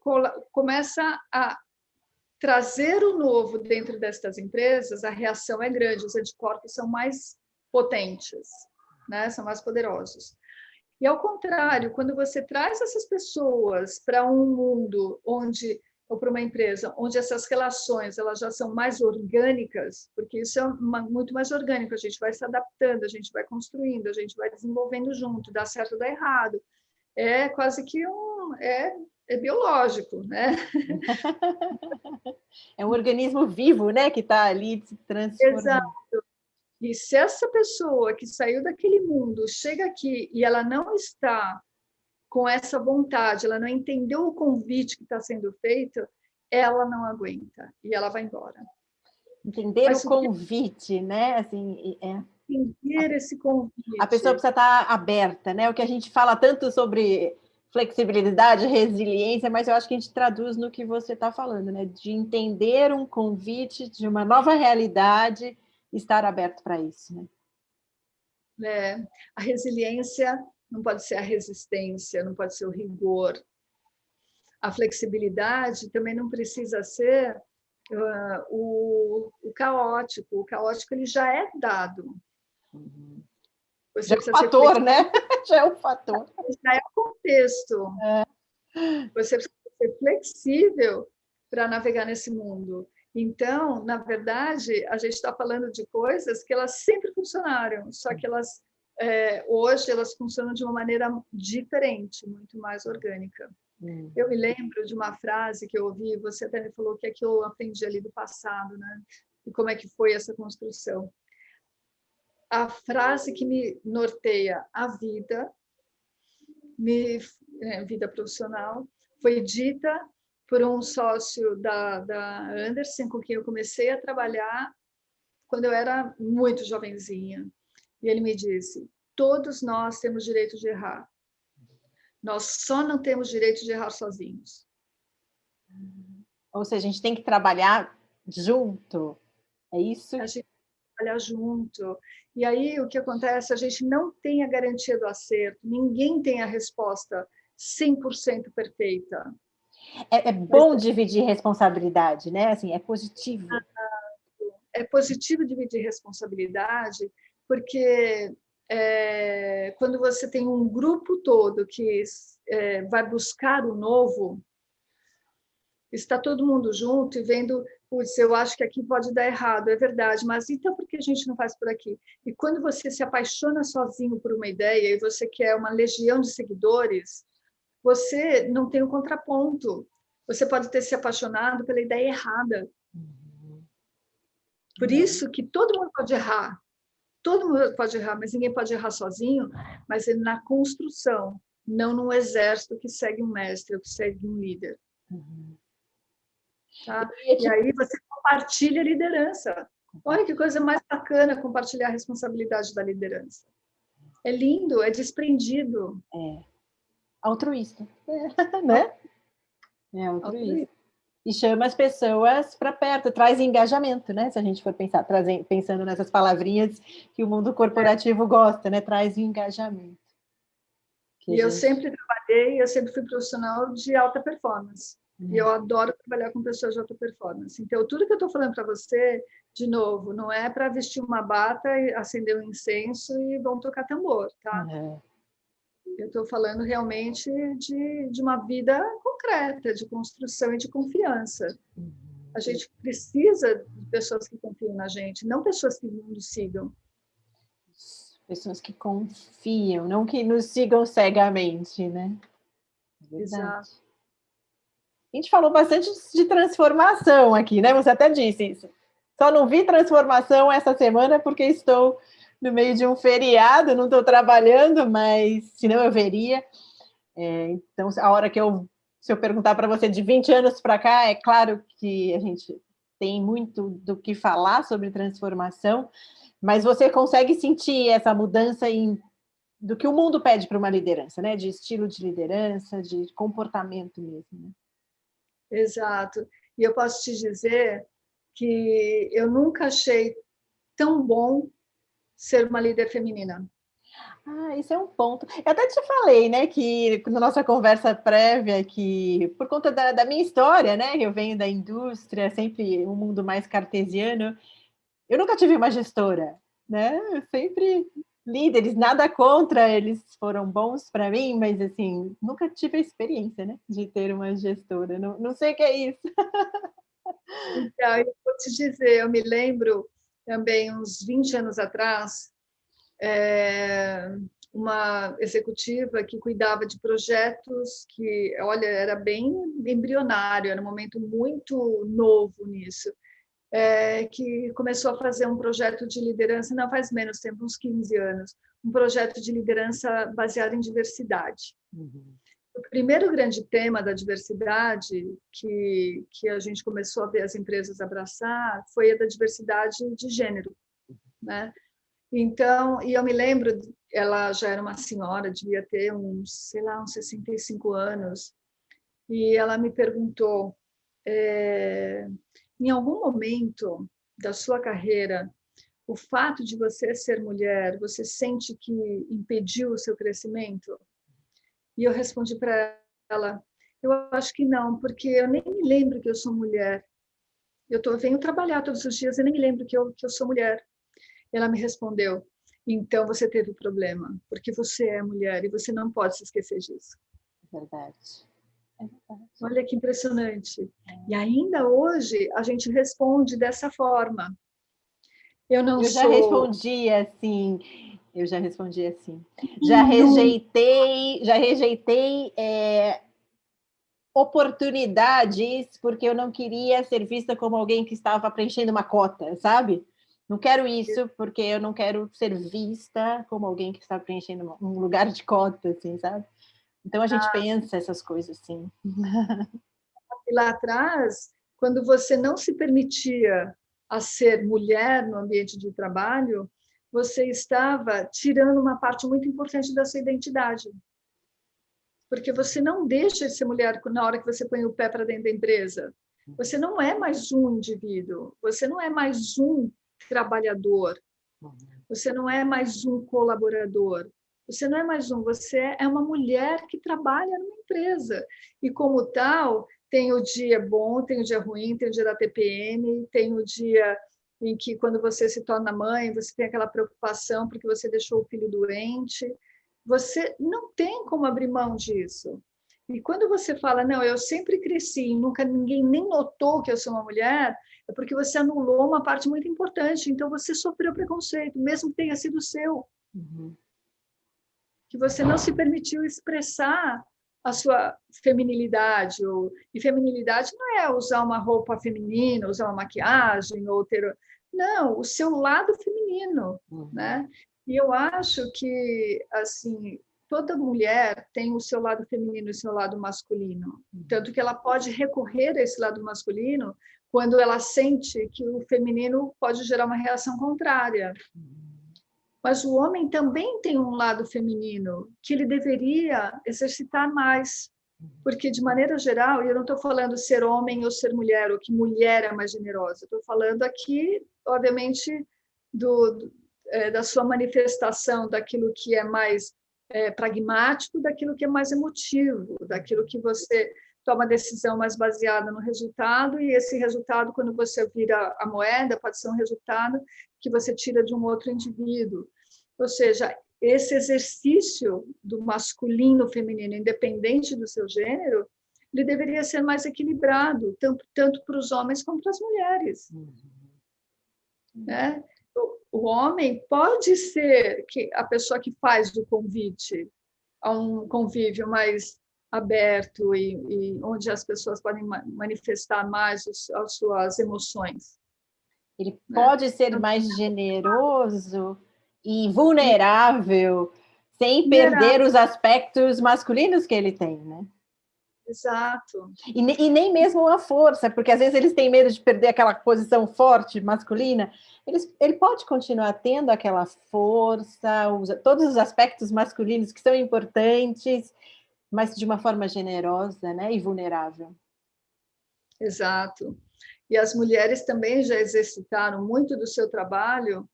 começa a trazer o novo dentro destas empresas, a reação é grande, os anticorpos são mais potentes, né? São mais poderosos. E, ao contrário, quando você traz essas pessoas para um mundo onde, ou para uma empresa, onde essas relações elas já são mais orgânicas, porque isso é muito mais orgânico, a gente vai se adaptando, a gente vai construindo, a gente vai desenvolvendo junto, dá certo ou dá errado. É quase que é biológico, né? É um organismo vivo, né, que está ali se transformando. Exato. E se essa pessoa que saiu daquele mundo chega aqui e ela não está com essa vontade, ela não entendeu o convite que está sendo feito, ela não aguenta e ela vai embora. Entender o convite, né? Assim, entender esse convite. A pessoa precisa estar aberta, né? O que a gente fala tanto sobre flexibilidade, resiliência, mas eu acho que a gente traduz no que você está falando, né? De entender um convite de uma nova realidade, estar aberto para isso, né? A resiliência não pode ser a resistência, não pode ser o rigor. A flexibilidade também não precisa ser o caótico. O caótico ele já é dado. Já é um fator, né? Já é um fator. Já é o contexto. Você precisa ser flexível para navegar nesse mundo. Então, na verdade, a gente está falando de coisas que elas sempre funcionaram, só que elas hoje elas funcionam de uma maneira diferente, muito mais orgânica. Eu me lembro de uma frase que eu ouvi, você até me falou que é que eu aprendi ali do passado, né? E como é que foi essa construção. A frase que me norteia a vida, vida profissional, foi dita por um sócio da Anderson, com quem eu comecei a trabalhar quando eu era muito jovenzinha. E ele me disse, todos nós temos direito de errar. Nós só não temos direito de errar sozinhos. Ou seja, a gente tem que trabalhar junto. É isso? A gente tem que trabalhar junto. E aí, o que acontece? A gente não tem a garantia do acerto. Ninguém tem a resposta 100% perfeita. É bom dividir responsabilidade, né? Assim, é positivo. É positivo dividir responsabilidade, porque quando você tem um grupo todo que vai buscar o novo, está todo mundo junto e vendo putz, eu acho que aqui pode dar errado, é verdade, mas então por que a gente não faz por aqui? E quando você se apaixona sozinho por uma ideia e você quer uma legião de seguidores, você não tem o contraponto. Você pode ter se apaixonado pela ideia errada. Por isso que todo mundo pode errar. Todo mundo pode errar, mas ninguém pode errar sozinho, mas é na construção, não no exército que segue um mestre ou que segue um líder. Tá? E aí você compartilha a liderança. Olha que coisa mais bacana compartilhar a responsabilidade da liderança. É lindo, é desprendido. É altruísta, né? É altruísta. E chama as pessoas para perto, traz engajamento, né? Se a gente for pensar, pensando nessas palavrinhas que o mundo corporativo gosta, né? Traz engajamento. E eu sempre trabalhei, eu sempre fui profissional de alta performance. E eu adoro trabalhar com pessoas de alta performance. Então, tudo que eu estou falando para você, de novo, não é para vestir uma bata, acender um incenso e vão tocar tambor, tá? Eu estou falando realmente de uma vida concreta, de construção e de confiança. A gente precisa de pessoas que confiam na gente, não pessoas que nos sigam. Pessoas que confiam, não que nos sigam cegamente, né? Exato. A gente falou bastante de transformação aqui, né? Você até disse isso. Só não vi transformação essa semana porque estou no meio de um feriado, não estou trabalhando, mas senão eu veria. Então, a hora que se eu perguntar para você de 20 anos para cá, é claro que a gente tem muito do que falar sobre transformação, mas você consegue sentir essa mudança do que o mundo pede para uma liderança, né? De estilo de liderança, de comportamento mesmo, né? Exato. E eu posso te dizer que eu nunca achei tão bom ser uma líder feminina. Isso é um ponto. Eu até te falei, né, que na nossa conversa prévia, que por conta da minha história, né, que eu venho da indústria, sempre um mundo mais cartesiano, eu nunca tive uma gestora, né? Eu sempre líderes, nada contra, eles foram bons para mim, mas assim, nunca tive a experiência, né, de ter uma gestora. Não sei o que é isso. Então, eu vou te dizer, eu me lembro também, uns 20 anos atrás, uma executiva que cuidava de projetos que, olha, era bem embrionário, era um momento muito novo nisso, que começou a fazer um projeto de liderança, não faz menos tempo, uns 15 anos, um projeto de liderança baseado em diversidade. O primeiro grande tema da diversidade que a gente começou a ver as empresas abraçar foi a da diversidade de gênero, né? Então, e eu me lembro, ela já era uma senhora, devia ter uns, sei lá, uns 65 anos, e ela me perguntou, em algum momento da sua carreira, o fato de você ser mulher, você sente que impediu o seu crescimento? E eu respondi para ela, eu acho que não, porque eu nem me lembro que eu sou mulher. Venho trabalhar todos os dias e nem me lembro que eu sou mulher. Ela me respondeu, então você teve problema, porque você é mulher e você não pode se esquecer disso. É verdade. Olha que impressionante. E ainda hoje a gente responde dessa forma. Eu já respondi assim. Já rejeitei oportunidades porque eu não queria ser vista como alguém que estava preenchendo uma cota, sabe? Não quero isso porque eu não quero ser vista como alguém que está preenchendo um lugar de cota, assim, sabe? Então a gente pensa essas coisas assim. E lá atrás, quando você não se permitia a ser mulher no ambiente de trabalho, você estava tirando uma parte muito importante da sua identidade. Porque você não deixa de ser mulher na hora que você põe o pé para dentro da empresa. Você não é mais um indivíduo, você não é mais um trabalhador, você não é mais um colaborador, você não é mais um, você é uma mulher que trabalha numa empresa. E como tal, tem o dia bom, tem o dia ruim, tem o dia da TPM, tem o dia em que, quando você se torna mãe, você tem aquela preocupação porque você deixou o filho doente. Você não tem como abrir mão disso. E quando você fala, não, eu sempre cresci, nunca ninguém nem notou que eu sou uma mulher, é porque você anulou uma parte muito importante. Então, você sofreu preconceito, mesmo que tenha sido seu. Que você não se permitiu expressar a sua feminilidade. E feminilidade não é usar uma roupa feminina, usar uma maquiagem, ou ter... Não, o seu lado feminino, né? E eu acho que, assim, toda mulher tem o seu lado feminino e o seu lado masculino. Tanto que ela pode recorrer a esse lado masculino quando ela sente que o feminino pode gerar uma reação contrária. Mas o homem também tem um lado feminino que ele deveria exercitar mais. Porque, de maneira geral, e eu não estou falando ser homem ou ser mulher, ou que mulher é mais generosa, estou falando aqui, obviamente, da sua manifestação, daquilo que é mais pragmático, daquilo que é mais emotivo, daquilo que você toma decisão mais baseada no resultado, e esse resultado, quando você vira a moeda, pode ser um resultado que você tira de um outro indivíduo. Ou seja, esse exercício do masculino feminino, independente do seu gênero, ele deveria ser mais equilibrado, tanto para os homens como para as mulheres. Né? O homem pode ser a pessoa que faz o convite a um convívio mais aberto e onde as pessoas podem manifestar mais as suas emoções. Ele pode ser mais generoso e vulnerável, sem perder os aspectos masculinos que ele tem, né? Exato. E nem mesmo a força, porque às vezes eles têm medo de perder aquela posição forte, masculina. Ele pode continuar tendo aquela força, todos os aspectos masculinos que são importantes, mas de uma forma generosa, né? E vulnerável. Exato. E as mulheres também já exercitaram muito do seu trabalho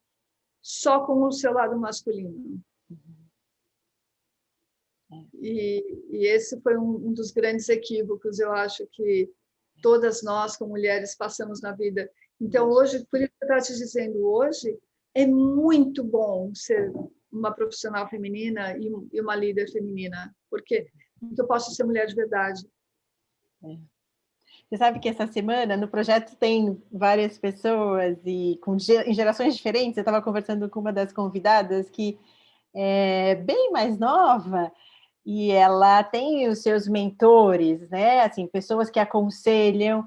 só com o seu lado masculino. E esse foi um dos grandes equívocos, eu acho, que todas nós, como mulheres, passamos na vida. Então, hoje, por isso que eu estou te dizendo, hoje, é muito bom ser uma profissional feminina e uma líder feminina, porque eu posso ser mulher de verdade. Você sabe que essa semana, no projeto, tem várias pessoas e em gerações diferentes. Eu estava conversando com uma das convidadas que é bem mais nova, e ela tem os seus mentores, né? Assim, pessoas que aconselham,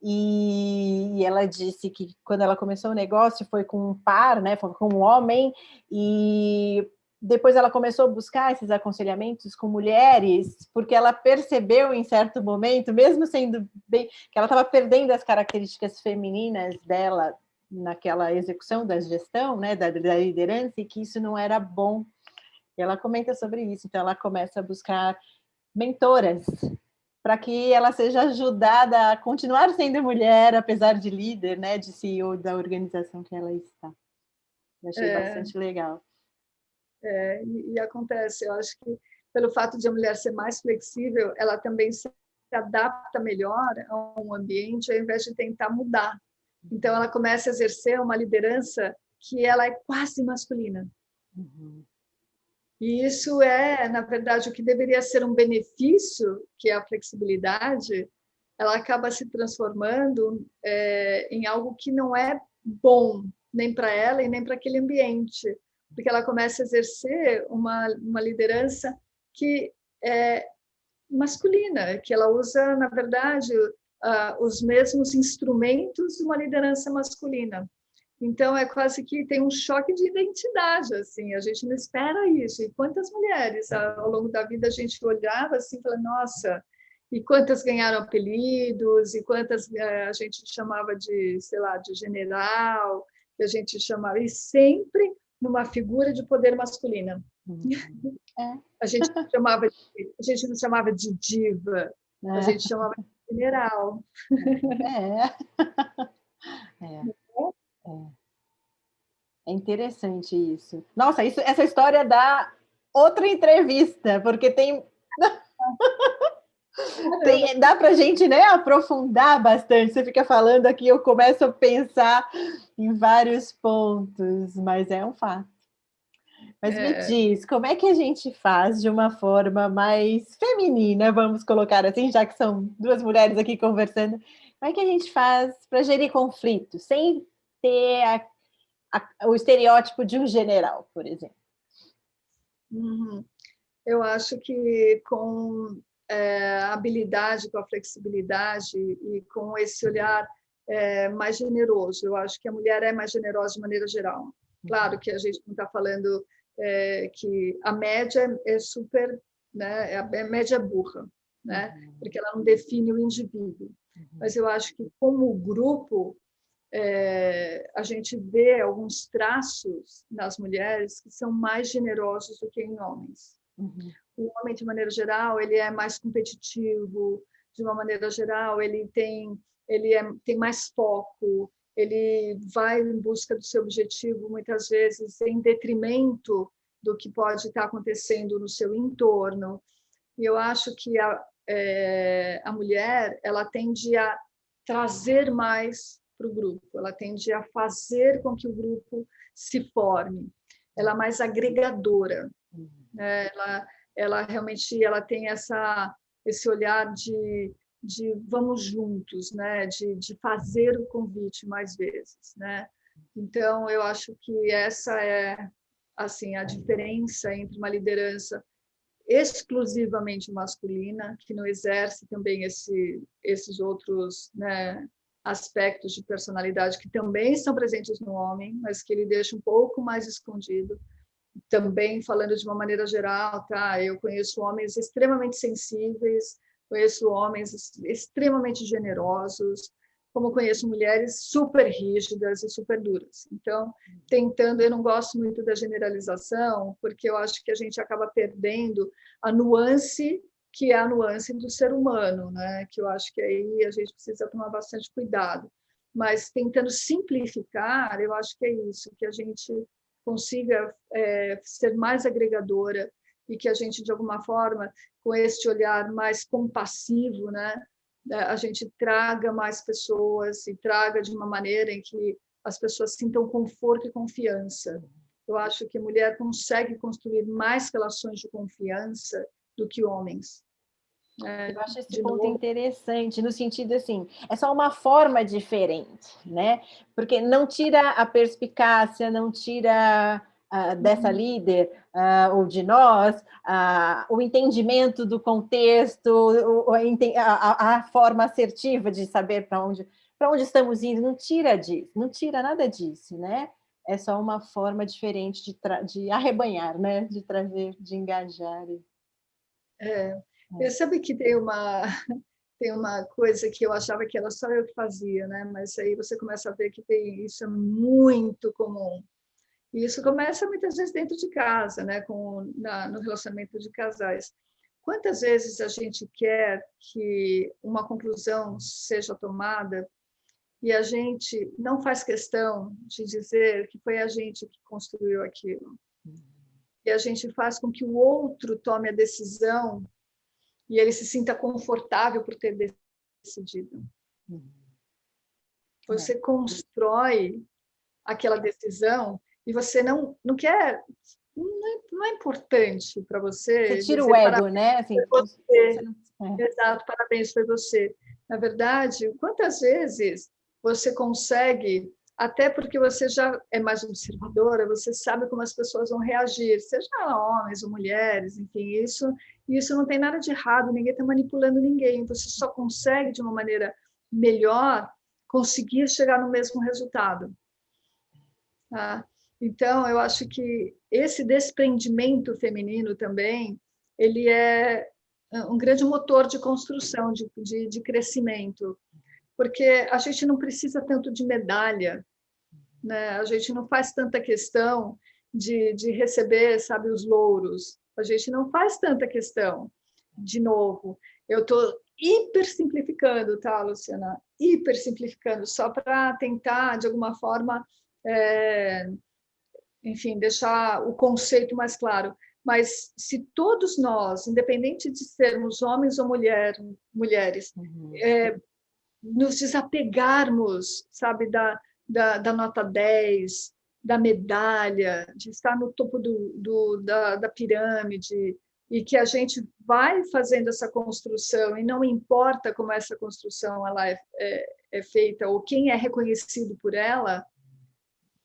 e ela disse que quando ela começou o negócio foi com um par, né? Foi com um homem, e depois ela começou a buscar esses aconselhamentos com mulheres, porque ela percebeu em certo momento, mesmo sendo bem, que ela estava perdendo as características femininas dela naquela execução da gestão, né? Da liderança, e que isso não era bom. Ela comenta sobre isso, então ela começa a buscar mentoras para que ela seja ajudada a continuar sendo mulher, apesar de líder, né, de CEO da organização que ela está. Eu achei bastante legal. E acontece, eu acho que pelo fato de a mulher ser mais flexível, ela também se adapta melhor a um ambiente, ao invés de tentar mudar. Então, ela começa a exercer uma liderança que ela é quase masculina. E isso na verdade, o que deveria ser um benefício, que é a flexibilidade, ela acaba se transformando em algo que não é bom, nem para ela e nem para aquele ambiente, porque ela começa a exercer uma liderança que é masculina, que ela usa, na verdade, os mesmos instrumentos de uma liderança masculina. Então, é quase que tem um choque de identidade, assim, a gente não espera isso. E quantas mulheres, ao longo da vida, a gente olhava assim e falava, nossa, e quantas ganharam apelidos, e quantas a gente chamava de, sei lá, de general, que a gente chamava, e sempre numa figura de poder masculina. A gente não chamava de diva, a gente chamava de general. É interessante isso. Nossa, essa história dá outra entrevista, porque dá para a gente, né, aprofundar bastante. Você fica falando aqui, eu começo a pensar em vários pontos, mas é um fato. Mas me diz, como é que a gente faz de uma forma mais feminina, vamos colocar assim, já que são duas mulheres aqui conversando, Como é que a gente faz para gerir conflitos sem ter o estereótipo de um general, por exemplo? Uhum. Eu acho que com a habilidade, com a flexibilidade e com esse olhar mais generoso, eu acho que a mulher é mais generosa de maneira geral. Claro que a gente não está falando que a média é super, né? A média é burra, né? Porque ela não define o indivíduo. Mas eu acho que como grupo a gente vê alguns traços nas mulheres que são mais generosos do que em homens. O homem, de maneira geral, ele é mais competitivo, de uma maneira geral, tem mais foco, ele vai em busca do seu objetivo, muitas vezes em detrimento do que pode estar acontecendo no seu entorno. E eu acho que a mulher, ela tende a trazer mais para o grupo, ela tende a fazer com que o grupo se forme, ela é mais agregadora, né? Ela realmente tem esse olhar de vamos juntos, né? De fazer o convite mais vezes, né? Então, eu acho que essa é assim a diferença entre uma liderança exclusivamente masculina, que não exerce também esses outros, né, aspectos de personalidade que também estão presentes no homem, mas que ele deixa um pouco mais escondido. Também falando de uma maneira geral, tá? Eu conheço homens extremamente sensíveis, conheço homens extremamente generosos, como conheço mulheres super rígidas e super duras. Então, eu não gosto muito da generalização, porque eu acho que a gente acaba perdendo a nuance, que é a nuance do ser humano, né? Que eu acho que aí a gente precisa tomar bastante cuidado. Mas tentando simplificar, eu acho que é isso, que a gente consiga ser mais agregadora e que a gente, de alguma forma, com este olhar mais compassivo, né, a gente traga mais pessoas e traga de uma maneira em que as pessoas sintam conforto e confiança. Eu acho que a mulher consegue construir mais relações de confiança do que homens. Eu acho esse De ponto novo, interessante, no sentido assim, é só uma forma diferente, né? Porque não tira a perspicácia, não tira dessa líder ou de nós o entendimento do contexto, a forma assertiva de saber para onde estamos indo, não tira disso, não tira nada disso, né? É só uma forma diferente de arrebanhar, né? De trazer, de engajar. eu sabe que tem uma coisa que eu achava que era só eu que fazia, né? Mas aí você começa a ver que isso é muito comum. E isso começa muitas vezes dentro de casa, né? No relacionamento de casais. Quantas vezes a gente quer que uma conclusão seja tomada e a gente não faz questão de dizer que foi a gente que construiu aquilo? E a gente faz com que o outro tome a decisão e ele se sinta confortável por ter decidido. Você constrói aquela decisão e você não quer, não é importante para Você você tira dizer o ego, parabéns, né? Assim, foi você. não... Exato, parabéns, foi você. Na verdade, quantas vezes você consegue, até porque você já é mais observadora, você sabe como as pessoas vão reagir, seja homens ou mulheres, enfim, isso não tem nada de errado, ninguém está manipulando ninguém, você só consegue, de uma maneira melhor, conseguir chegar no mesmo resultado. Tá? Então, eu acho que esse desprendimento feminino também, ele é um grande motor de construção, de crescimento, porque a gente não precisa tanto de medalha, né? A gente não faz tanta questão de receber, sabe, os louros, a gente não faz tanta questão. De novo, eu estou hiper simplificando, tá, Luciana? Hiper simplificando, só para tentar, de alguma forma, enfim, deixar o conceito mais claro. Mas se todos nós, independente de sermos homens ou mulheres, nos desapegarmos, sabe, da nota 10, da medalha, de estar no topo da pirâmide, e que a gente vai fazendo essa construção, e não importa como essa construção ela é feita, ou quem é reconhecido por ela,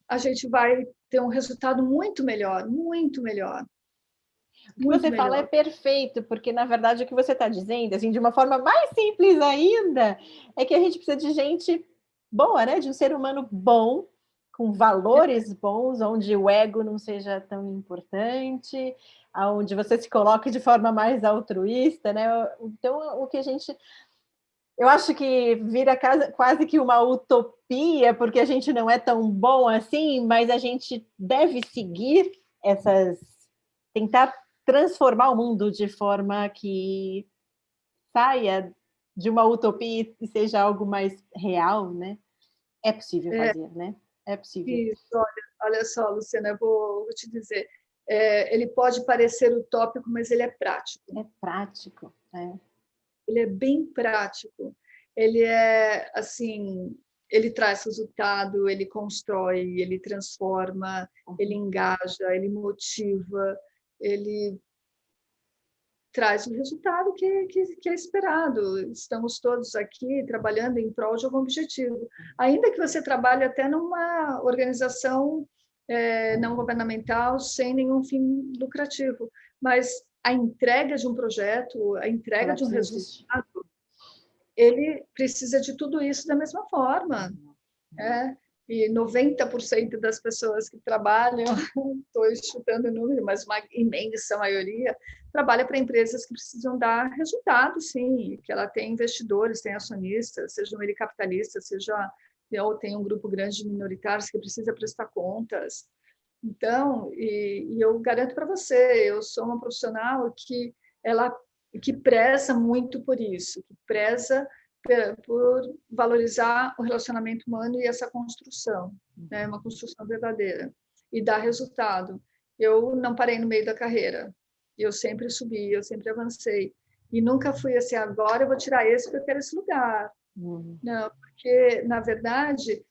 a gente vai ter um resultado muito melhor, muito melhor. O que você fala é perfeito, porque, na verdade, o que você está dizendo, assim, de uma forma mais simples ainda, é que a gente precisa de gente boa, né? De um ser humano bom, com valores bons, onde o ego não seja tão importante, onde você se coloque de forma mais altruísta, né? Então, o que a gente... Eu acho que vira quase que uma utopia, porque a gente não é tão bom assim, mas a gente deve seguir essas... tentar transformar o mundo de forma que saia de uma utopia e seja algo mais real, né? É possível fazer, né? É possível. Isso, olha só, Luciana, eu vou te dizer. Ele pode parecer utópico, mas ele é prático. É prático, é. Ele é bem prático. Ele é, assim, ele traz resultado, ele constrói, ele transforma, ele engaja, ele motiva, ele traz o resultado que é esperado. Estamos todos aqui trabalhando em prol de algum objetivo. Ainda que você trabalhe até numa organização não governamental, sem nenhum fim lucrativo, mas a entrega de um projeto, a entrega de um resultado, ele precisa de tudo isso da mesma forma. E 90% das pessoas que trabalham, estou chutando o número, mas uma imensa maioria, trabalha para empresas que precisam dar resultado, sim, que ela tem investidores, tem acionistas, sejam ele capitalistas, ou tem um grupo grande de minoritários que precisa prestar contas. Então, e eu garanto para você, eu sou uma profissional que preza muito por isso, que preza por valorizar o relacionamento humano e essa construção, né? Uma construção verdadeira, e dar resultado. Eu não parei no meio da carreira, eu sempre subi, eu sempre avancei, e nunca fui assim, agora eu vou tirar esse porque eu quero esse lugar. Não, porque, na verdade,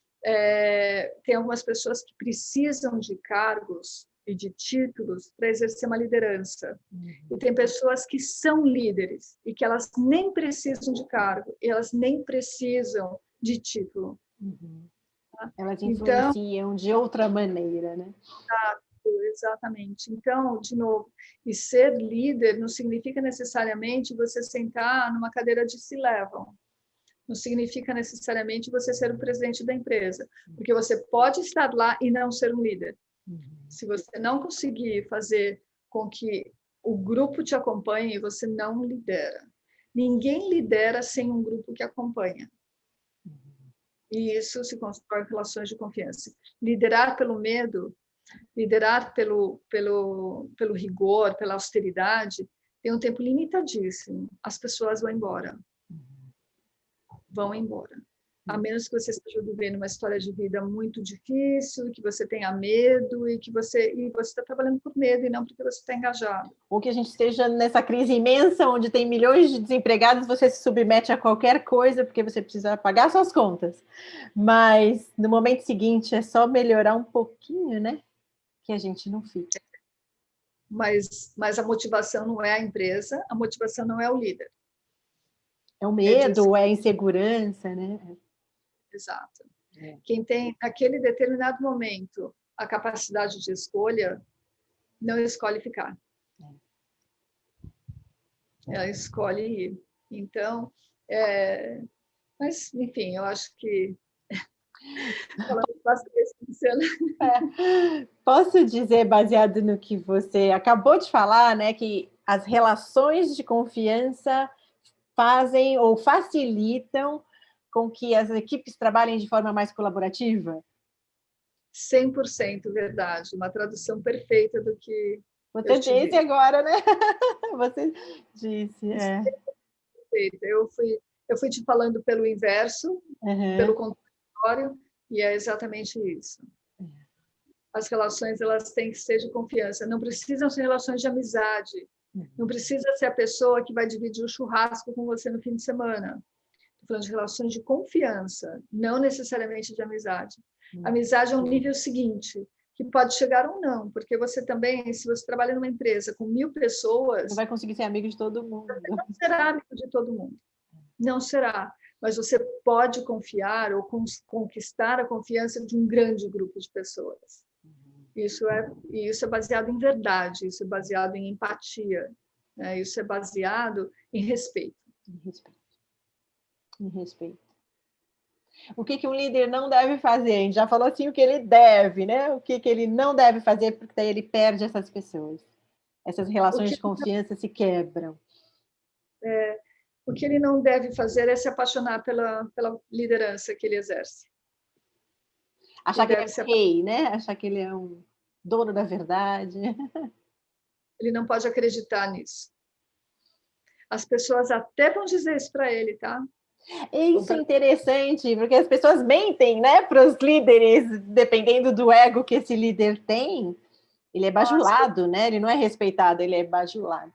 tem algumas pessoas que precisam de cargos e de títulos para exercer uma liderança. E tem pessoas que são líderes e que elas nem precisam de cargo, elas nem precisam de título. Elas influenciam então, de outra maneira, né? Exatamente. Então, de novo, e ser líder não significa necessariamente você sentar numa cadeira de C-level. Não significa necessariamente você ser o presidente da empresa, porque você pode estar lá e não ser um líder. Se você não conseguir fazer com que o grupo te acompanhe, você não lidera. Ninguém lidera sem um grupo que acompanha. E isso se constrói em relações de confiança. Liderar pelo medo, liderar pelo rigor, pela austeridade, tem um tempo limitadíssimo. As pessoas vão embora. Vão embora. A menos que você esteja vivendo uma história de vida muito difícil, que você tenha medo e que você está trabalhando por medo e não porque você está engajado. Ou que a gente esteja nessa crise imensa, onde tem milhões de desempregados, você se submete a qualquer coisa porque você precisa pagar suas contas. Mas no momento seguinte é só melhorar um pouquinho, né? Que a gente não fica. Mas a motivação não é a empresa, a motivação não é o líder. É o medo, é a insegurança, né? Exato. Quem tem, naquele determinado momento, a capacidade de escolha, não escolhe ficar. Ela escolhe ir. Então, mas, enfim, eu acho que... Posso dizer, baseado no que você acabou de falar, né, que as relações de confiança fazem ou facilitam com que as equipes trabalhem de forma mais colaborativa? 100% verdade, uma tradução perfeita do que você disse agora, né? Você disse, Perfeito. Eu fui te falando pelo inverso, pelo contraditório, e é exatamente isso. As relações, elas têm que ser de confiança, não precisam ser relações de amizade, não precisa ser a pessoa que vai dividir o churrasco com você no fim de semana. Estou falando de relações de confiança, não necessariamente de amizade. Amizade é um nível seguinte, que pode chegar ou não, porque você também, se você trabalha numa empresa com 1000 pessoas, Não vai conseguir ser amigo de todo mundo. você não será amigo de todo mundo, não será, mas você pode confiar ou conquistar a confiança de um grande grupo de pessoas. Isso é baseado em verdade, isso é baseado em empatia, né? Isso é baseado em respeito. Em respeito. Em respeito. O que um líder não deve fazer? A gente já falou assim o que ele deve, né? O que ele não deve fazer, porque daí ele perde essas pessoas. Essas relações de confiança se quebram. O que ele não deve fazer é se apaixonar pela liderança que ele exerce. Achar que ele é rei, né? Achar que ele é um dono da verdade. Ele não pode acreditar nisso. As pessoas até vão dizer isso para ele, tá? Isso é interessante, porque as pessoas mentem, né, para os líderes, dependendo do ego que esse líder tem. Ele é bajulado, né? Ele não é respeitado, ele é bajulado.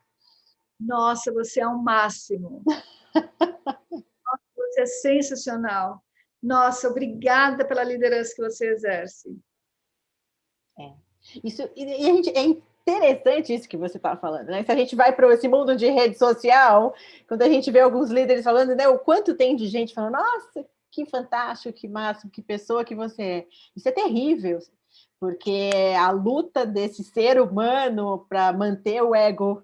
Nossa, você é o máximo. Nossa, você é sensacional. Nossa, obrigada pela liderança que você exerce. Isso, e a gente, é interessante isso que você está falando, né? Se a gente vai para esse mundo de rede social, quando a gente vê alguns líderes falando, né, o quanto tem de gente falando, nossa, que fantástico, que máximo, que pessoa que você é. Isso é terrível, porque a luta desse ser humano para manter o ego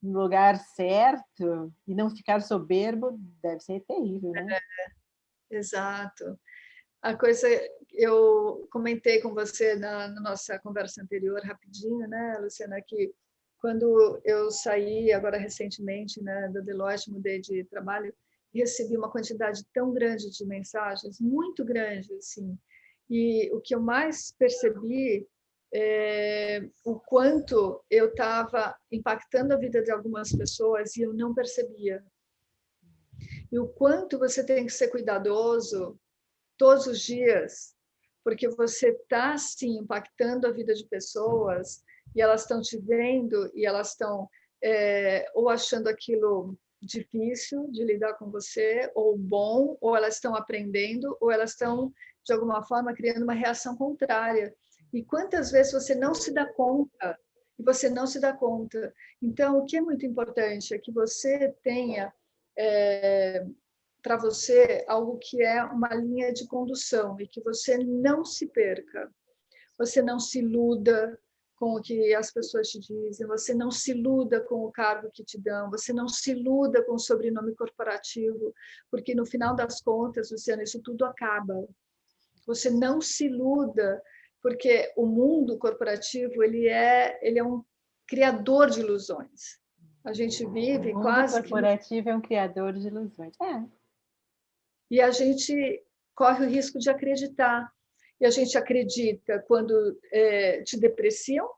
no lugar certo e não ficar soberbo deve ser terrível, né? Exato. A coisa, eu comentei com você na nossa conversa anterior, rapidinho, né, Luciana, que quando eu saí, agora recentemente, né, da Deloitte, mudei de trabalho, recebi uma quantidade tão grande de mensagens, muito grande, assim, e o que eu mais percebi é o quanto eu estava impactando a vida de algumas pessoas e eu não percebia. E o quanto você tem que ser cuidadoso todos os dias, porque você está, sim, impactando a vida de pessoas e elas estão te vendo e elas estão ou achando aquilo difícil de lidar com você, ou bom, ou elas estão aprendendo, ou elas estão, de alguma forma, criando uma reação contrária. E quantas vezes você não se dá conta, e você não se dá conta. Então, o que é muito importante é que você tenha para você algo que é uma linha de condução e que você não se perca, você não se iluda com o que as pessoas te dizem, você não se iluda com o cargo que te dão, você não se iluda com o sobrenome corporativo, porque no final das contas, Luciana, isso tudo acaba. Você não se iluda, porque o mundo corporativo ele é um criador de ilusões. A gente vive o mundo quase corporativo é um criador de ilusões. E a gente corre o risco de acreditar. E a gente acredita quando te depreciam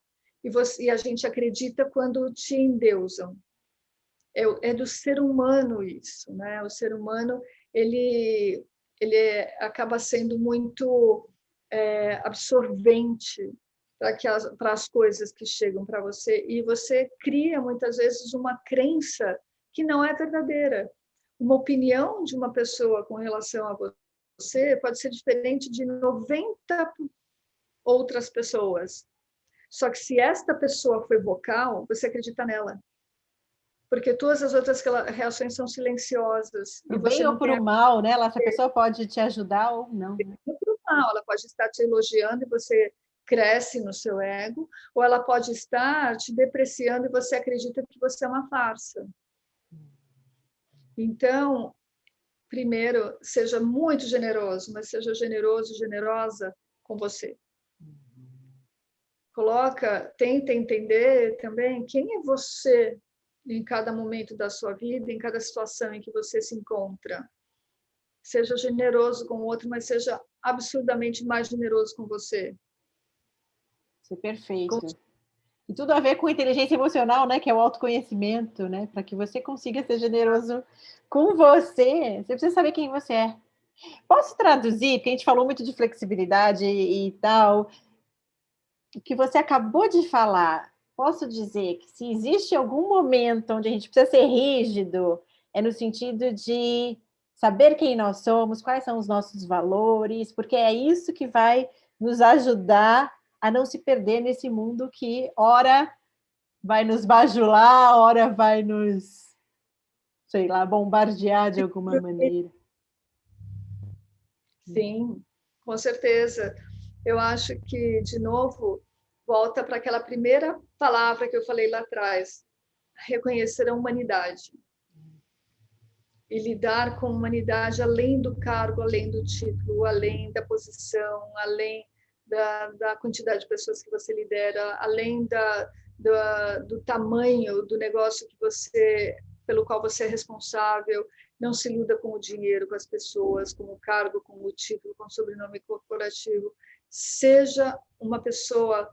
e a gente acredita quando te endeusam. É do ser humano isso, né? O ser humano ele acaba sendo muito absorvente para as coisas que chegam para você e você cria muitas vezes uma crença que não é verdadeira. Uma opinião de uma pessoa com relação a você pode ser diferente de 90 outras pessoas. Só que se esta pessoa foi vocal, você acredita nela. Porque todas as outras reações são silenciosas. Pro bem ou pro mal, né? Essa pessoa pode te ajudar ou não. Pro mal, ela pode estar te elogiando e você cresce no seu ego, ou ela pode estar te depreciando e você acredita que você é uma farsa. Então, primeiro, seja muito generoso, mas seja generoso, generosa com você. Tenta entender também quem é você em cada momento da sua vida, em cada situação em que você se encontra. Seja generoso com o outro, mas seja absurdamente mais generoso com você. Isso é perfeito. E tudo a ver com inteligência emocional, né? Que é o autoconhecimento, né? Para que você consiga ser generoso com você, você precisa saber quem você é. Posso traduzir? Porque a gente falou muito de flexibilidade e tal. O que você acabou de falar, posso dizer que se existe algum momento onde a gente precisa ser rígido, é no sentido de saber quem nós somos, quais são os nossos valores, porque é isso que vai nos ajudar a não se perder nesse mundo que ora vai nos bajular, ora vai nos, sei lá, bombardear de alguma maneira. Sim, com certeza. Eu acho que, de novo, volta para aquela primeira palavra que eu falei lá atrás, reconhecer a humanidade. E lidar com a humanidade além do cargo, além do título, além da posição, além da quantidade de pessoas que você lidera, além do tamanho do negócio pelo qual você é responsável. Não se iluda com o dinheiro, com as pessoas, com o cargo, com o título, com o sobrenome corporativo. Seja uma pessoa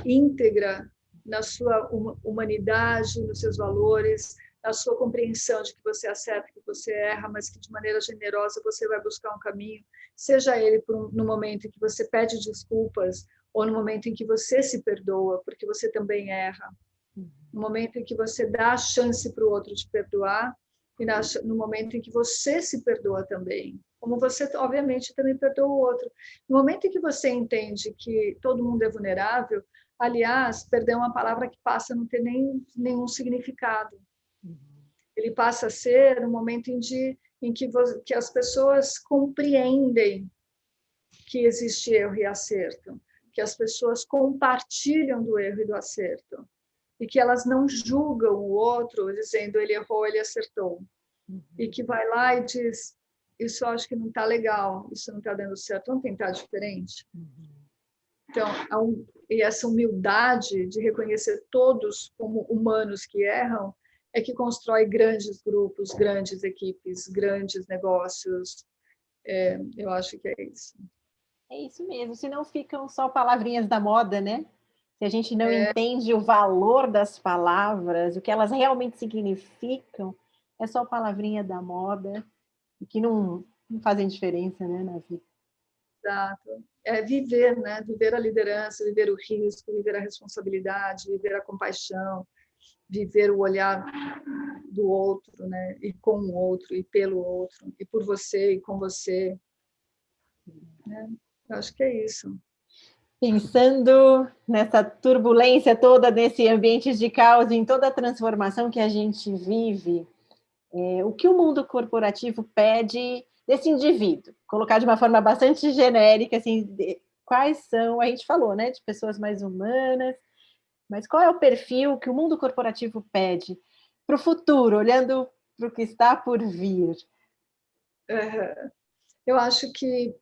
íntegra na sua humanidade, nos seus valores, na sua compreensão de que você acerta, que você erra, mas que de maneira generosa você vai buscar um caminho, seja ele no momento em que você pede desculpas ou no momento em que você se perdoa, porque você também erra, no momento em que você dá a chance para o outro te perdoar e no momento em que você se perdoa também, como você, obviamente, também perdoa o outro. No momento em que você entende que todo mundo é vulnerável, aliás, perder é uma palavra que passa a não ter nenhum significado. Ele passa a ser um momento que as pessoas compreendem que existe erro e acerto, que as pessoas compartilham do erro e do acerto, e que elas não julgam o outro dizendo ele errou, ele acertou, e que vai lá e diz, isso eu acho que não está legal, isso não está dando certo, vamos tentar diferente. Então, e essa humildade de reconhecer todos como humanos que erram é que constrói grandes grupos, grandes equipes, grandes negócios. Eu acho que é isso. É isso mesmo, se não ficam só palavrinhas da moda, né? Se a gente não entende o valor das palavras, o que elas realmente significam, é só palavrinha da moda, que não fazem diferença, né, na vida. Exato. É viver, né? Viver a liderança, viver o risco, viver a responsabilidade, viver a compaixão, viver o olhar do outro, né? E com o outro, e pelo outro, e por você, e com você. Né? Eu acho que é isso. Pensando nessa turbulência toda, nesse ambiente de caos, em toda a transformação que a gente vive, o que o mundo corporativo pede desse indivíduo? Colocar de uma forma bastante genérica, assim, quais são, a gente falou, né, de pessoas mais humanas, mas qual é o perfil que o mundo corporativo pede para o futuro, olhando para o que está por vir? Eu acho que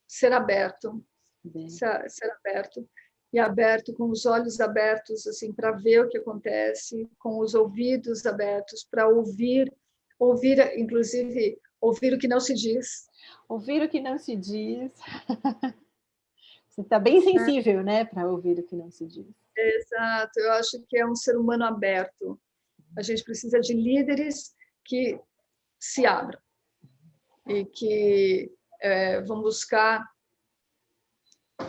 ser aberto, ser aberto, e aberto com os olhos abertos assim para ver o que acontece, com os ouvidos abertos para ouvir, inclusive ouvir o que não se diz. Ouvir o que não se diz. Você está bem sensível, né, para ouvir o que não se diz. Exato, eu acho que é um ser humano aberto. A gente precisa de líderes que se abram e que vão buscar,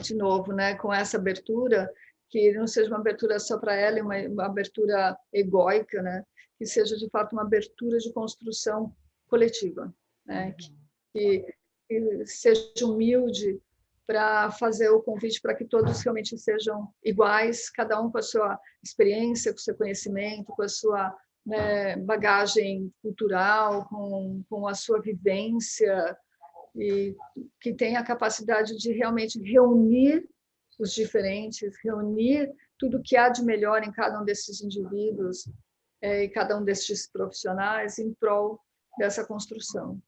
de novo, né, com essa abertura, que não seja uma abertura só para ela, uma abertura egóica, né, que seja, de fato, uma abertura de construção coletiva, né, que seja humilde para fazer o convite para que todos realmente sejam iguais, cada um com a sua experiência, com o seu conhecimento, com a sua bagagem cultural, com a sua vivência, e que tenha a capacidade de realmente reunir os diferentes, reunir tudo que há de melhor em cada um desses indivíduos e cada um desses profissionais em prol dessa construção.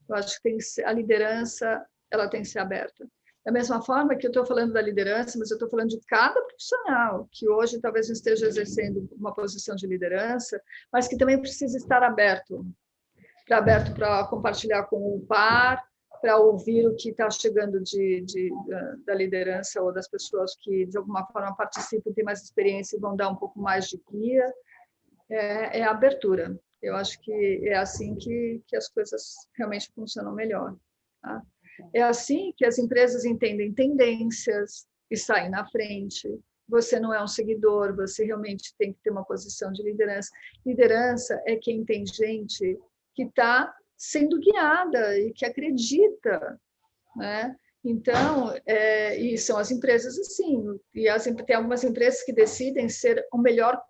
Eu acho que a liderança ela tem que ser aberta. Da mesma forma que eu estou falando da liderança, mas eu estou falando de cada profissional que hoje talvez não esteja exercendo uma posição de liderança, mas que também precisa estar aberto para compartilhar com o par, para ouvir o que está chegando da liderança ou das pessoas que, de alguma forma, participam, têm mais experiência e vão dar um pouco mais de guia. É a abertura. Eu acho que é assim que as coisas realmente funcionam melhor. Tá? É assim que as empresas entendem tendências e saem na frente. Você não é um seguidor, você realmente tem que ter uma posição de liderança. Liderança é quem tem gente que está sendo guiada e que acredita, né? Então, e são as empresas assim, e tem algumas empresas que decidem ser o melhor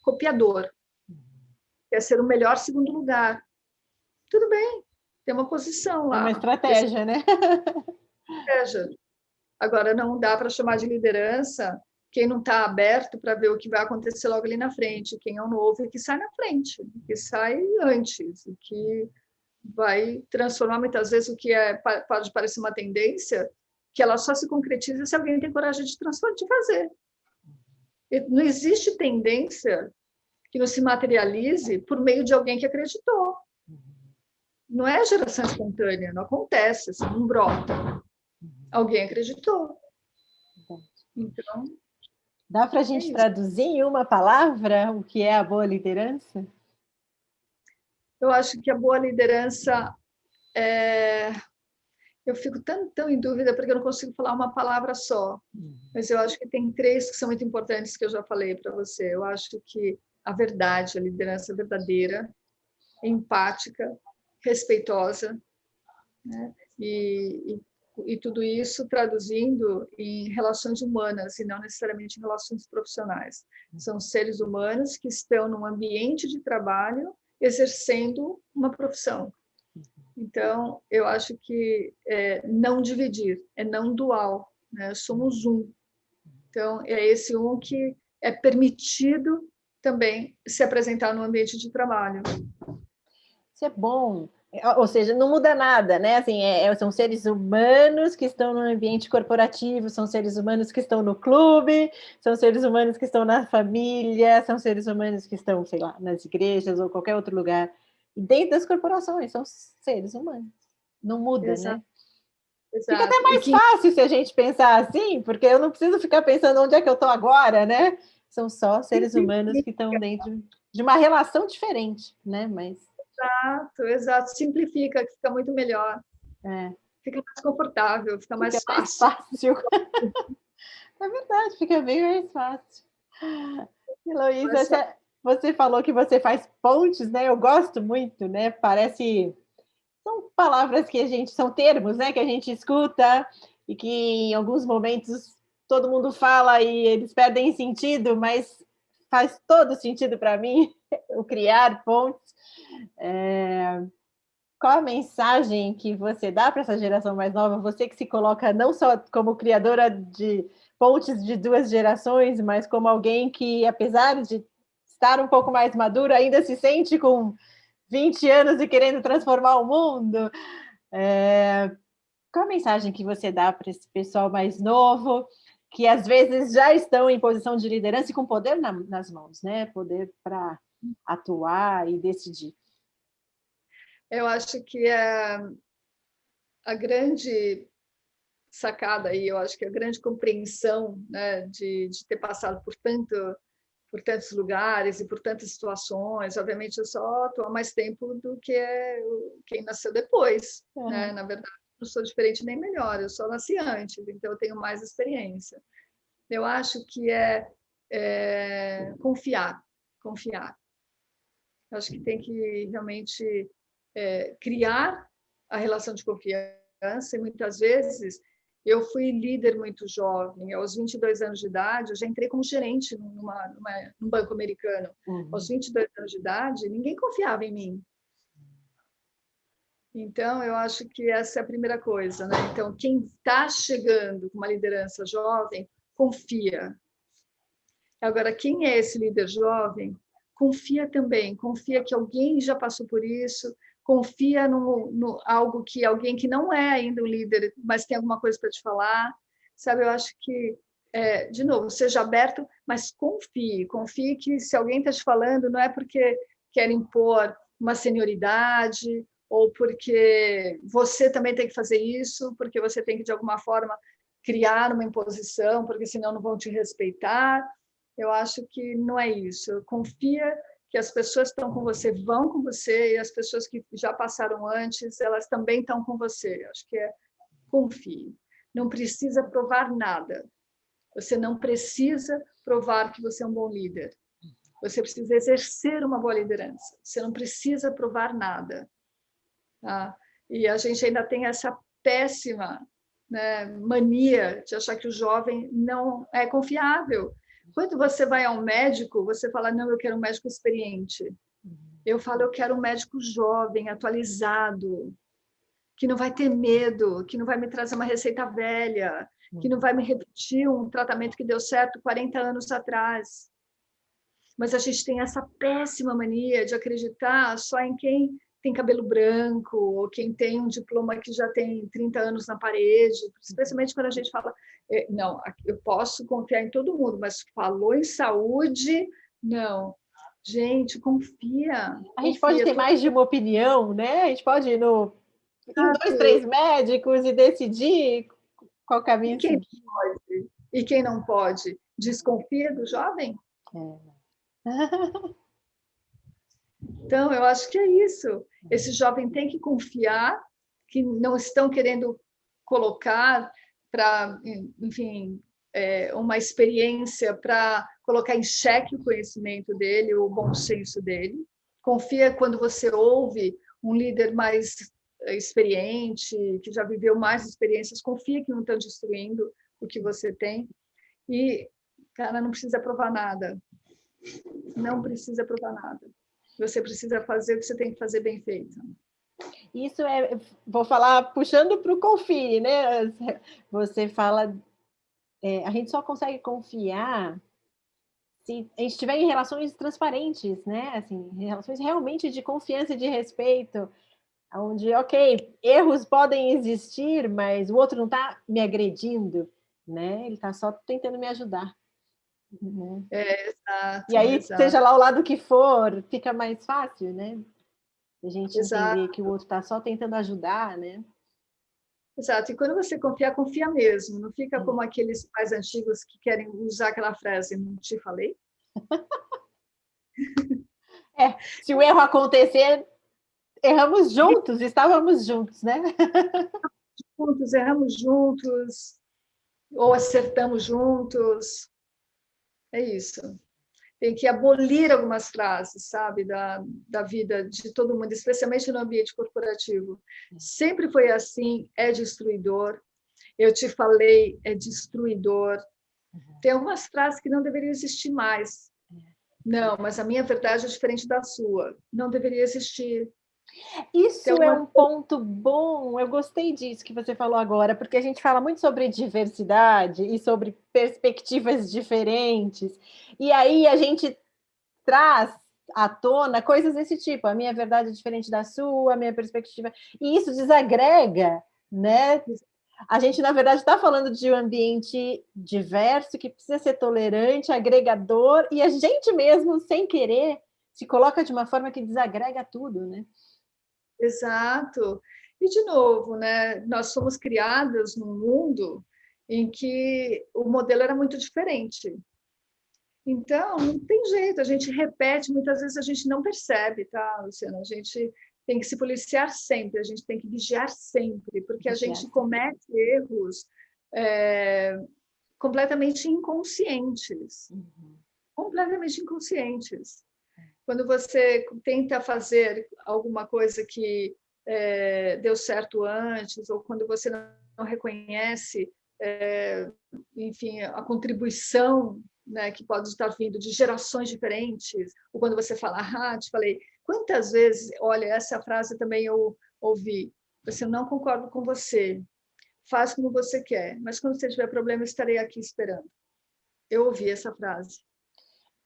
copiador, quer ser o melhor segundo lugar. Tudo bem, tem uma posição É uma lá, estratégia, né? estratégia. Agora, não dá para chamar de liderança quem não está aberto para ver o que vai acontecer logo ali na frente, quem é o novo e que sai na frente, que sai antes, e que vai transformar muitas vezes o que pode parecer uma tendência, que ela só se concretiza se alguém tem coragem de transformar, de fazer. E não existe tendência que não se materialize por meio de alguém que acreditou. Não é geração espontânea, não acontece, assim, não brota. Alguém acreditou. Então, dá para a gente traduzir em uma palavra o que é a boa liderança? Eu acho que a boa liderança eu fico tão em dúvida porque eu não consigo falar uma palavra só. Mas eu acho que tem 3 que são muito importantes que eu já falei para você. Eu acho que a verdade, a liderança verdadeira, empática, respeitosa, né? E tudo isso traduzindo em relações humanas e não necessariamente em relações profissionais. São seres humanos que estão num ambiente de trabalho exercendo uma profissão. Então, eu acho que não dividir, é não dual, né? Somos um. Então, é esse um que é permitido também se apresentar no ambiente de trabalho. Isso é bom. Ou seja, não muda nada, né? Assim, são seres humanos que estão no ambiente corporativo, são seres humanos que estão no clube, são seres humanos que estão na família, são seres humanos que estão, sei lá, nas igrejas ou qualquer outro lugar. E dentro das corporações, são seres humanos. Não muda, Exato, né? Fica até exato. mais fácil se a gente pensar assim, porque eu não preciso ficar pensando onde é que eu estou agora, né? São só seres humanos que estão dentro de uma relação diferente, né? Mas Exato. Simplifica, que fica muito melhor. Fica mais confortável, fica mais fácil. É verdade, fica bem mais fácil. Heloísa, você falou que você faz pontes, né? Eu gosto muito, né? Parece... São palavras que são termos, né? Que a gente escuta e que em alguns momentos todo mundo fala e eles perdem sentido, mas faz todo sentido para mim o criar pontes. Qual a mensagem que você dá para essa geração mais nova? Você que se coloca não só como criadora de pontes de 2 gerações, mas como alguém que, apesar de estar um pouco mais maduro, ainda se sente com 20 anos e querendo transformar o mundo. Qual a mensagem que você dá para esse pessoal mais novo, que às vezes já estão em posição de liderança e com poder nas mãos, né? Poder para atuar e decidir. Eu acho que a grande sacada aí, eu acho que a grande compreensão, né, de ter passado por tantos lugares e por tantas situações. Obviamente, eu só estou há mais tempo do que quem nasceu depois, né? Na verdade, não sou diferente nem melhor, eu só nasci antes, então eu tenho mais experiência. Eu acho que confiar. Eu acho que tem que realmente criar a relação de confiança, e muitas vezes eu fui líder muito jovem, aos 22 anos de idade, eu já entrei como gerente num banco americano. Aos 22 anos de idade, ninguém confiava em mim. Então, eu acho que essa é a primeira coisa, né? Então, quem está chegando com uma liderança jovem, confia. Agora, quem é esse líder jovem? Confia também, confia que alguém já passou por isso, confia no algo que alguém que não é ainda um líder, mas tem alguma coisa para te falar, sabe? Eu acho que, de novo, seja aberto, mas confie que se alguém está te falando, não é porque quer impor uma senioridade ou porque você também tem que fazer isso, porque você tem que, de alguma forma, criar uma imposição, porque senão não vão te respeitar. Eu acho que não é isso. Confia que as pessoas que estão com você vão com você e as pessoas que já passaram antes, elas também estão com você. Eu acho que confie. Não precisa provar nada. Você não precisa provar que você é um bom líder. Você precisa exercer uma boa liderança. Você não precisa provar nada. Tá? E a gente ainda tem essa péssima né, mania de achar que o jovem não é confiável. Quando você vai ao médico, você fala, não, eu quero um médico experiente. Eu falo, eu quero um médico jovem, atualizado, que não vai ter medo, que não vai me trazer uma receita velha, que não vai me repetir um tratamento que deu certo 40 anos atrás. Mas a gente tem essa péssima mania de acreditar só em quem tem cabelo branco, ou quem tem um diploma que já tem 30 anos na parede, especialmente quando a gente fala, não, eu posso confiar em todo mundo, mas falou em saúde, não. Gente, confia. A gente pode ter mais de uma opinião, né? A gente pode ir em 2, 3 médicos e decidir qual caminho seguir. Pode? E quem não pode? Desconfia do jovem? Então, eu acho que é isso. Esse jovem tem que confiar que não estão querendo colocar para, enfim, uma experiência para colocar em xeque o conhecimento dele, o bom senso dele. Confia quando você ouve um líder mais experiente, que já viveu mais experiências, confia que não estão destruindo o que você tem. E, cara, não precisa provar nada. Não precisa provar nada. Você precisa fazer o que você tem que fazer bem feito. Isso vou falar puxando para o confie, né? Você fala, a gente só consegue confiar se a gente estiver em relações transparentes, né? Assim, relações realmente de confiança e de respeito, onde, ok, erros podem existir, mas o outro não está me agredindo, né? Ele está só tentando me ajudar. Né? Exato. E aí, exato. seja lá o lado que for, fica mais fácil, né? A gente Exato. entender que o outro está só tentando ajudar, né? Exato. E quando você confia, confia mesmo. Não fica como aqueles pais antigos que querem usar aquela frase, não te falei? Se o erro acontecer, erramos juntos, estávamos juntos, né? Juntos, erramos juntos, ou acertamos juntos. É isso. Tem que abolir algumas frases, sabe, da vida de todo mundo, especialmente no ambiente corporativo. Sempre foi assim, é destruidor. Eu te falei, é destruidor. Tem umas frases que não deveriam existir mais. Não, mas a minha verdade é diferente da sua. Não deveria existir. Isso é um ponto bom, eu gostei disso que você falou agora, porque a gente fala muito sobre diversidade e sobre perspectivas diferentes, e aí a gente traz à tona coisas desse tipo, a minha verdade é diferente da sua, a minha perspectiva, e isso desagrega, né? A gente, na verdade, está falando de um ambiente diverso, que precisa ser tolerante, agregador, e a gente mesmo, sem querer, se coloca de uma forma que desagrega tudo, né? Exato. E, de novo, né, nós somos criadas num mundo em que o modelo era muito diferente. Então, não tem jeito, a gente repete, muitas vezes a gente não percebe, tá, Luciana? A gente tem que se policiar sempre, a gente tem que vigiar sempre, porque a gente comete erros completamente inconscientes. Completamente inconscientes. Quando você tenta fazer alguma coisa que deu certo antes, ou quando você não reconhece, enfim, a contribuição, né, que pode estar vindo de gerações diferentes, ou quando você fala, te falei, quantas vezes, olha, essa frase também eu ouvi, você não concordo com você, faz como você quer, mas quando você tiver problema, eu estarei aqui esperando. Eu ouvi essa frase.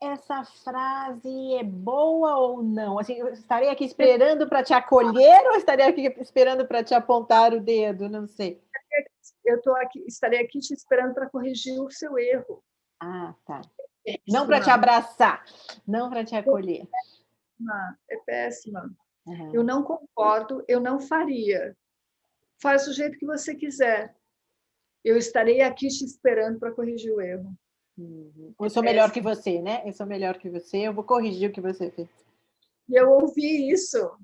Essa frase é boa ou não? Assim, eu estarei aqui esperando para te acolher ou estarei aqui esperando para te apontar o dedo? Não sei. Estarei aqui te esperando para corrigir o seu erro. Ah, tá. Não para te abraçar, não para te acolher. É péssima. Eu não concordo, eu não faria. Faz do jeito que você quiser. Eu estarei aqui te esperando para corrigir o erro. Eu sou melhor que você, né? Eu sou melhor que você, eu vou corrigir o que você fez. E eu ouvi isso.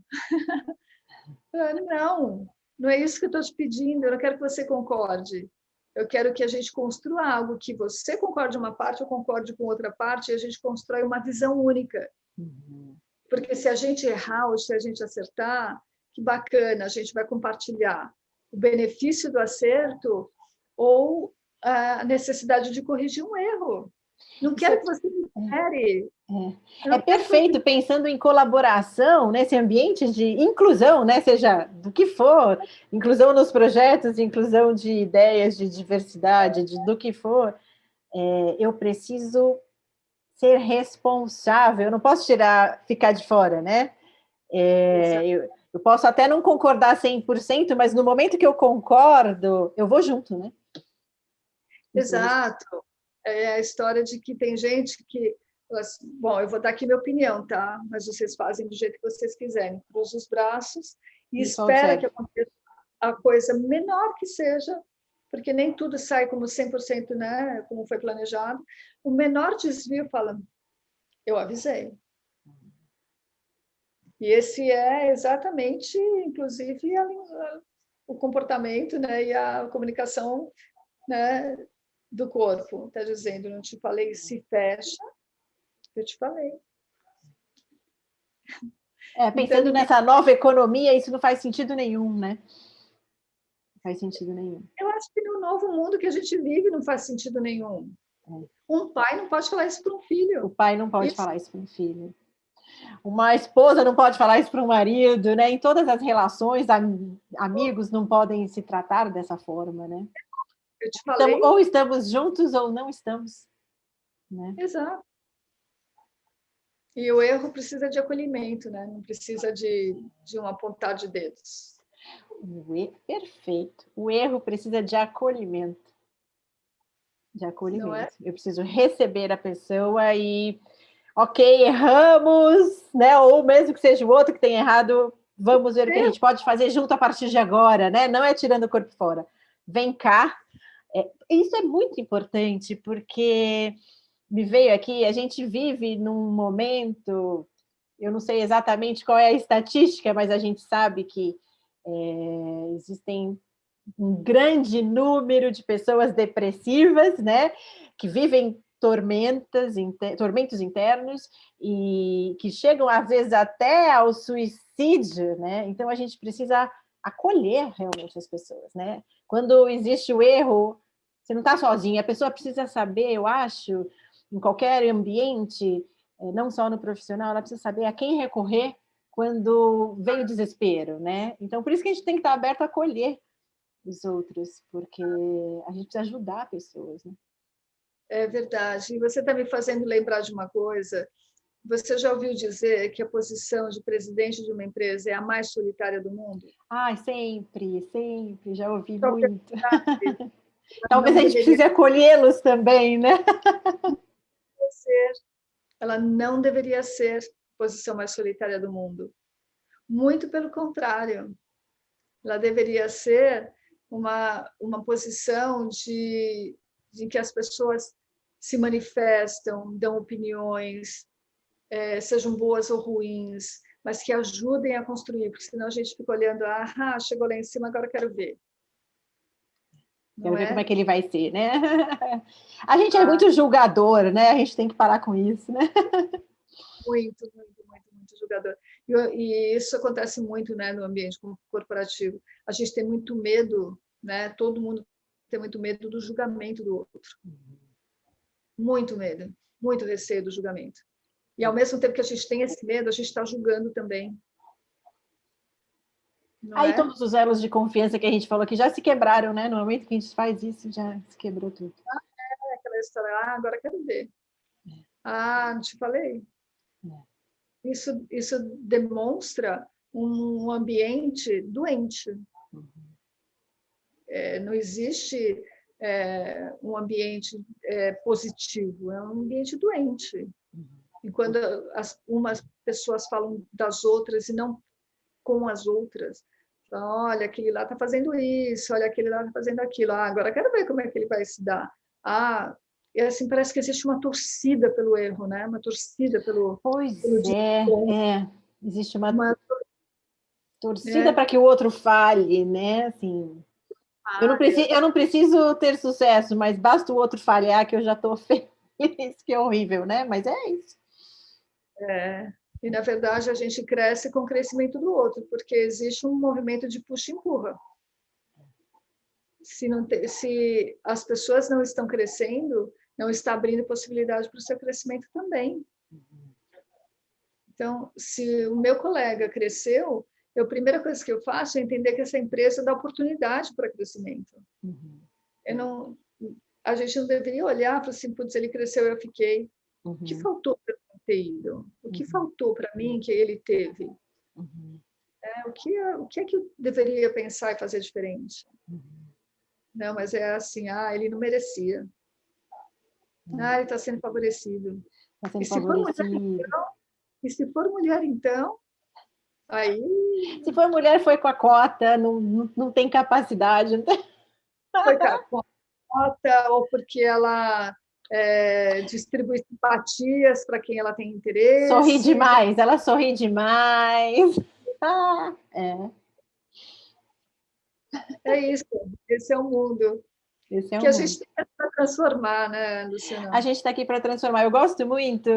Não é isso que eu estou te pedindo, eu não quero que você concorde. Eu quero que a gente construa algo que você concorde uma parte, eu concorde com outra parte, e a gente constrói uma visão única. Porque se a gente errar ou se a gente acertar, que bacana, a gente vai compartilhar. o benefício do acerto ou a necessidade de corrigir um erro. Não quero que você me espere. É perfeito, pensando em colaboração, nesse ambiente de inclusão, né? Seja do que for, inclusão nos projetos, inclusão de ideias, de diversidade, do que for, eu preciso ser responsável, eu não posso ficar de fora, né? Eu posso até não concordar 100%, mas no momento que eu concordo, eu vou junto, né? Exato. É a história de que tem gente que... Bom, eu vou dar aqui minha opinião, tá? Mas vocês fazem do jeito que vocês quiserem. Cruza os braços e espera que aconteça a coisa menor que seja, porque nem tudo sai como 100%, né? Como foi planejado. O menor desvio fala, eu avisei. E esse é exatamente, inclusive, o comportamento, né? E a comunicação, né? Do corpo. Está dizendo, não te falei, se fecha, eu te falei. Pensando nessa nova economia, isso não faz sentido nenhum, né? Não faz sentido nenhum. Eu acho que no novo mundo que a gente vive não faz sentido nenhum. Um pai não pode falar isso para um filho. O pai não pode falar isso para um filho. Uma esposa não pode falar isso para um marido, né? Em todas as relações, amigos não podem se tratar dessa forma, né? Eu te falei. Então, ou estamos juntos ou não estamos, né? Exato. E o erro precisa de acolhimento, né? Não precisa de um apontar de dedos. Perfeito. O erro precisa de acolhimento. De acolhimento. Não é? Eu preciso receber a pessoa e, ok, erramos, né? Ou mesmo que seja o outro que tenha errado, vamos ver o que a gente pode fazer junto a partir de agora, né? Não é tirando o corpo fora. Vem cá. Isso é muito importante, porque me veio aqui, a gente vive num momento, eu não sei exatamente qual é a estatística, mas a gente sabe que existem um grande número de pessoas depressivas, né, que vivem tormentos internos e que chegam, às vezes, até ao suicídio, né? Então, a gente precisa acolher realmente as pessoas, né? Quando existe o erro, você não está sozinha, a pessoa precisa saber, eu acho, em qualquer ambiente, não só no profissional, ela precisa saber a quem recorrer quando vem o desespero, né? Então, por isso que a gente tem que estar aberto a acolher os outros, porque a gente precisa ajudar pessoas, né? É verdade. E você está me fazendo lembrar de uma coisa. Você já ouviu dizer que a posição de presidente de uma empresa é a mais solitária do mundo? Sempre, sempre, já ouvi muito. Talvez a gente precise acolhê-los também, né? Ela não deveria ser a posição mais solitária do mundo. Muito pelo contrário. Ela deveria ser uma posição de que as pessoas se manifestam, dão opiniões, sejam boas ou ruins, mas que ajudem a construir, porque senão a gente fica olhando, chegou lá em cima, agora quero ver. Quero ver como é que ele vai ser, né? A gente é muito julgador, né? A gente tem que parar com isso, né? Muito, muito, muito, muito julgador. E isso acontece muito, né, no ambiente corporativo. A gente tem muito medo, né? Todo mundo tem muito medo do julgamento do outro. Muito medo, muito receio do julgamento. E, ao mesmo tempo que a gente tem esse medo, a gente está julgando também. Aí todos os elos de confiança que a gente falou aqui já se quebraram, né? No momento que a gente faz isso, já se quebrou tudo. Aquela história, agora quero ver. Não te falei. Isso demonstra um ambiente doente. Não existe um ambiente positivo, é um ambiente doente. E quando umas pessoas falam das outras e não com as outras, falam, olha, aquele lá está fazendo isso, olha, aquele lá está fazendo aquilo, agora quero ver como é que ele vai se dar. E assim, parece que existe uma torcida pelo erro, né? Uma torcida pelo... Existe uma torcida para que o outro falhe, né? Assim, eu não preciso ter sucesso, mas basta o outro falhar que eu já estou feliz, que é horrível, né? Mas é isso. E, na verdade, a gente cresce com o crescimento do outro, porque existe um movimento de puxa e empurra. se as pessoas não estão crescendo, não está abrindo possibilidade para o seu crescimento também. Então, se o meu colega cresceu, a primeira coisa que eu faço é entender que essa empresa dá oportunidade para crescimento. A gente não deveria olhar para assim, putz, ele cresceu, eu fiquei. O que faltou para eu ter ido? O que faltou para mim que ele teve? O que é que eu deveria pensar e fazer diferente? Não, mas é assim, ele não merecia. Ele está sendo favorecido. Está sendo favorecido. E se for mulher, então, aí... Se for mulher, foi com a cota, não tem capacidade. Não tem... Foi com a cota, ou porque ela distribui simpatias para quem ela tem interesse. Sorri demais, ela sorri demais. É isso, esse é o mundo. Esse é que a gente tem para transformar, né, Luciana? A gente está aqui para transformar. Eu gosto muito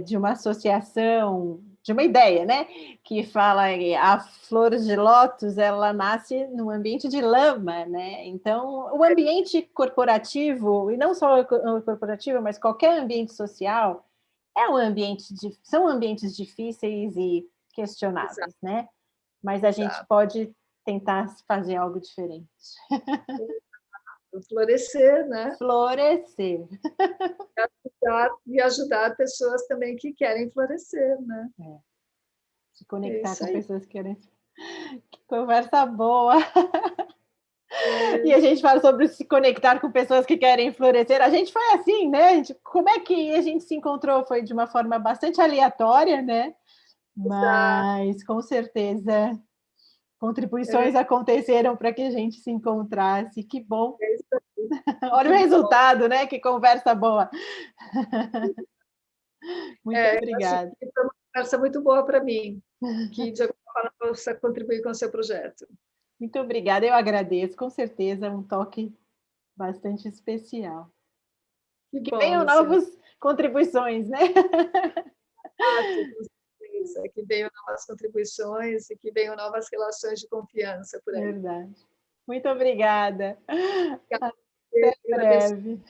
de uma associação, de uma ideia, né? Que fala a flor de lótus, ela nasce num ambiente de lama, né? Então, o ambiente corporativo, e não só o corporativo, mas qualquer ambiente social, são ambientes difíceis e questionáveis, Exato. Né? Mas a gente pode tentar fazer algo diferente. Florescer, né? Florescer. E ajudar pessoas também que querem florescer, né? Se conectar com pessoas que querem... Que conversa boa! E a gente fala sobre se conectar com pessoas que querem florescer. A gente foi assim, né? Como é que a gente se encontrou? Foi de uma forma bastante aleatória, né? Mas, com certeza, contribuições aconteceram para que a gente se encontrasse. Que bom! Olha o resultado, né? Que conversa boa! Muito obrigada. Foi uma conversa muito boa para mim, que de alguma forma possa contribuir com o seu projeto. Muito obrigada, eu agradeço, com certeza, um toque bastante especial. Que venham novas contribuições, né? Que venham novas contribuições e que venham novas relações de confiança por aí. Verdade. Muito obrigada. Até breve.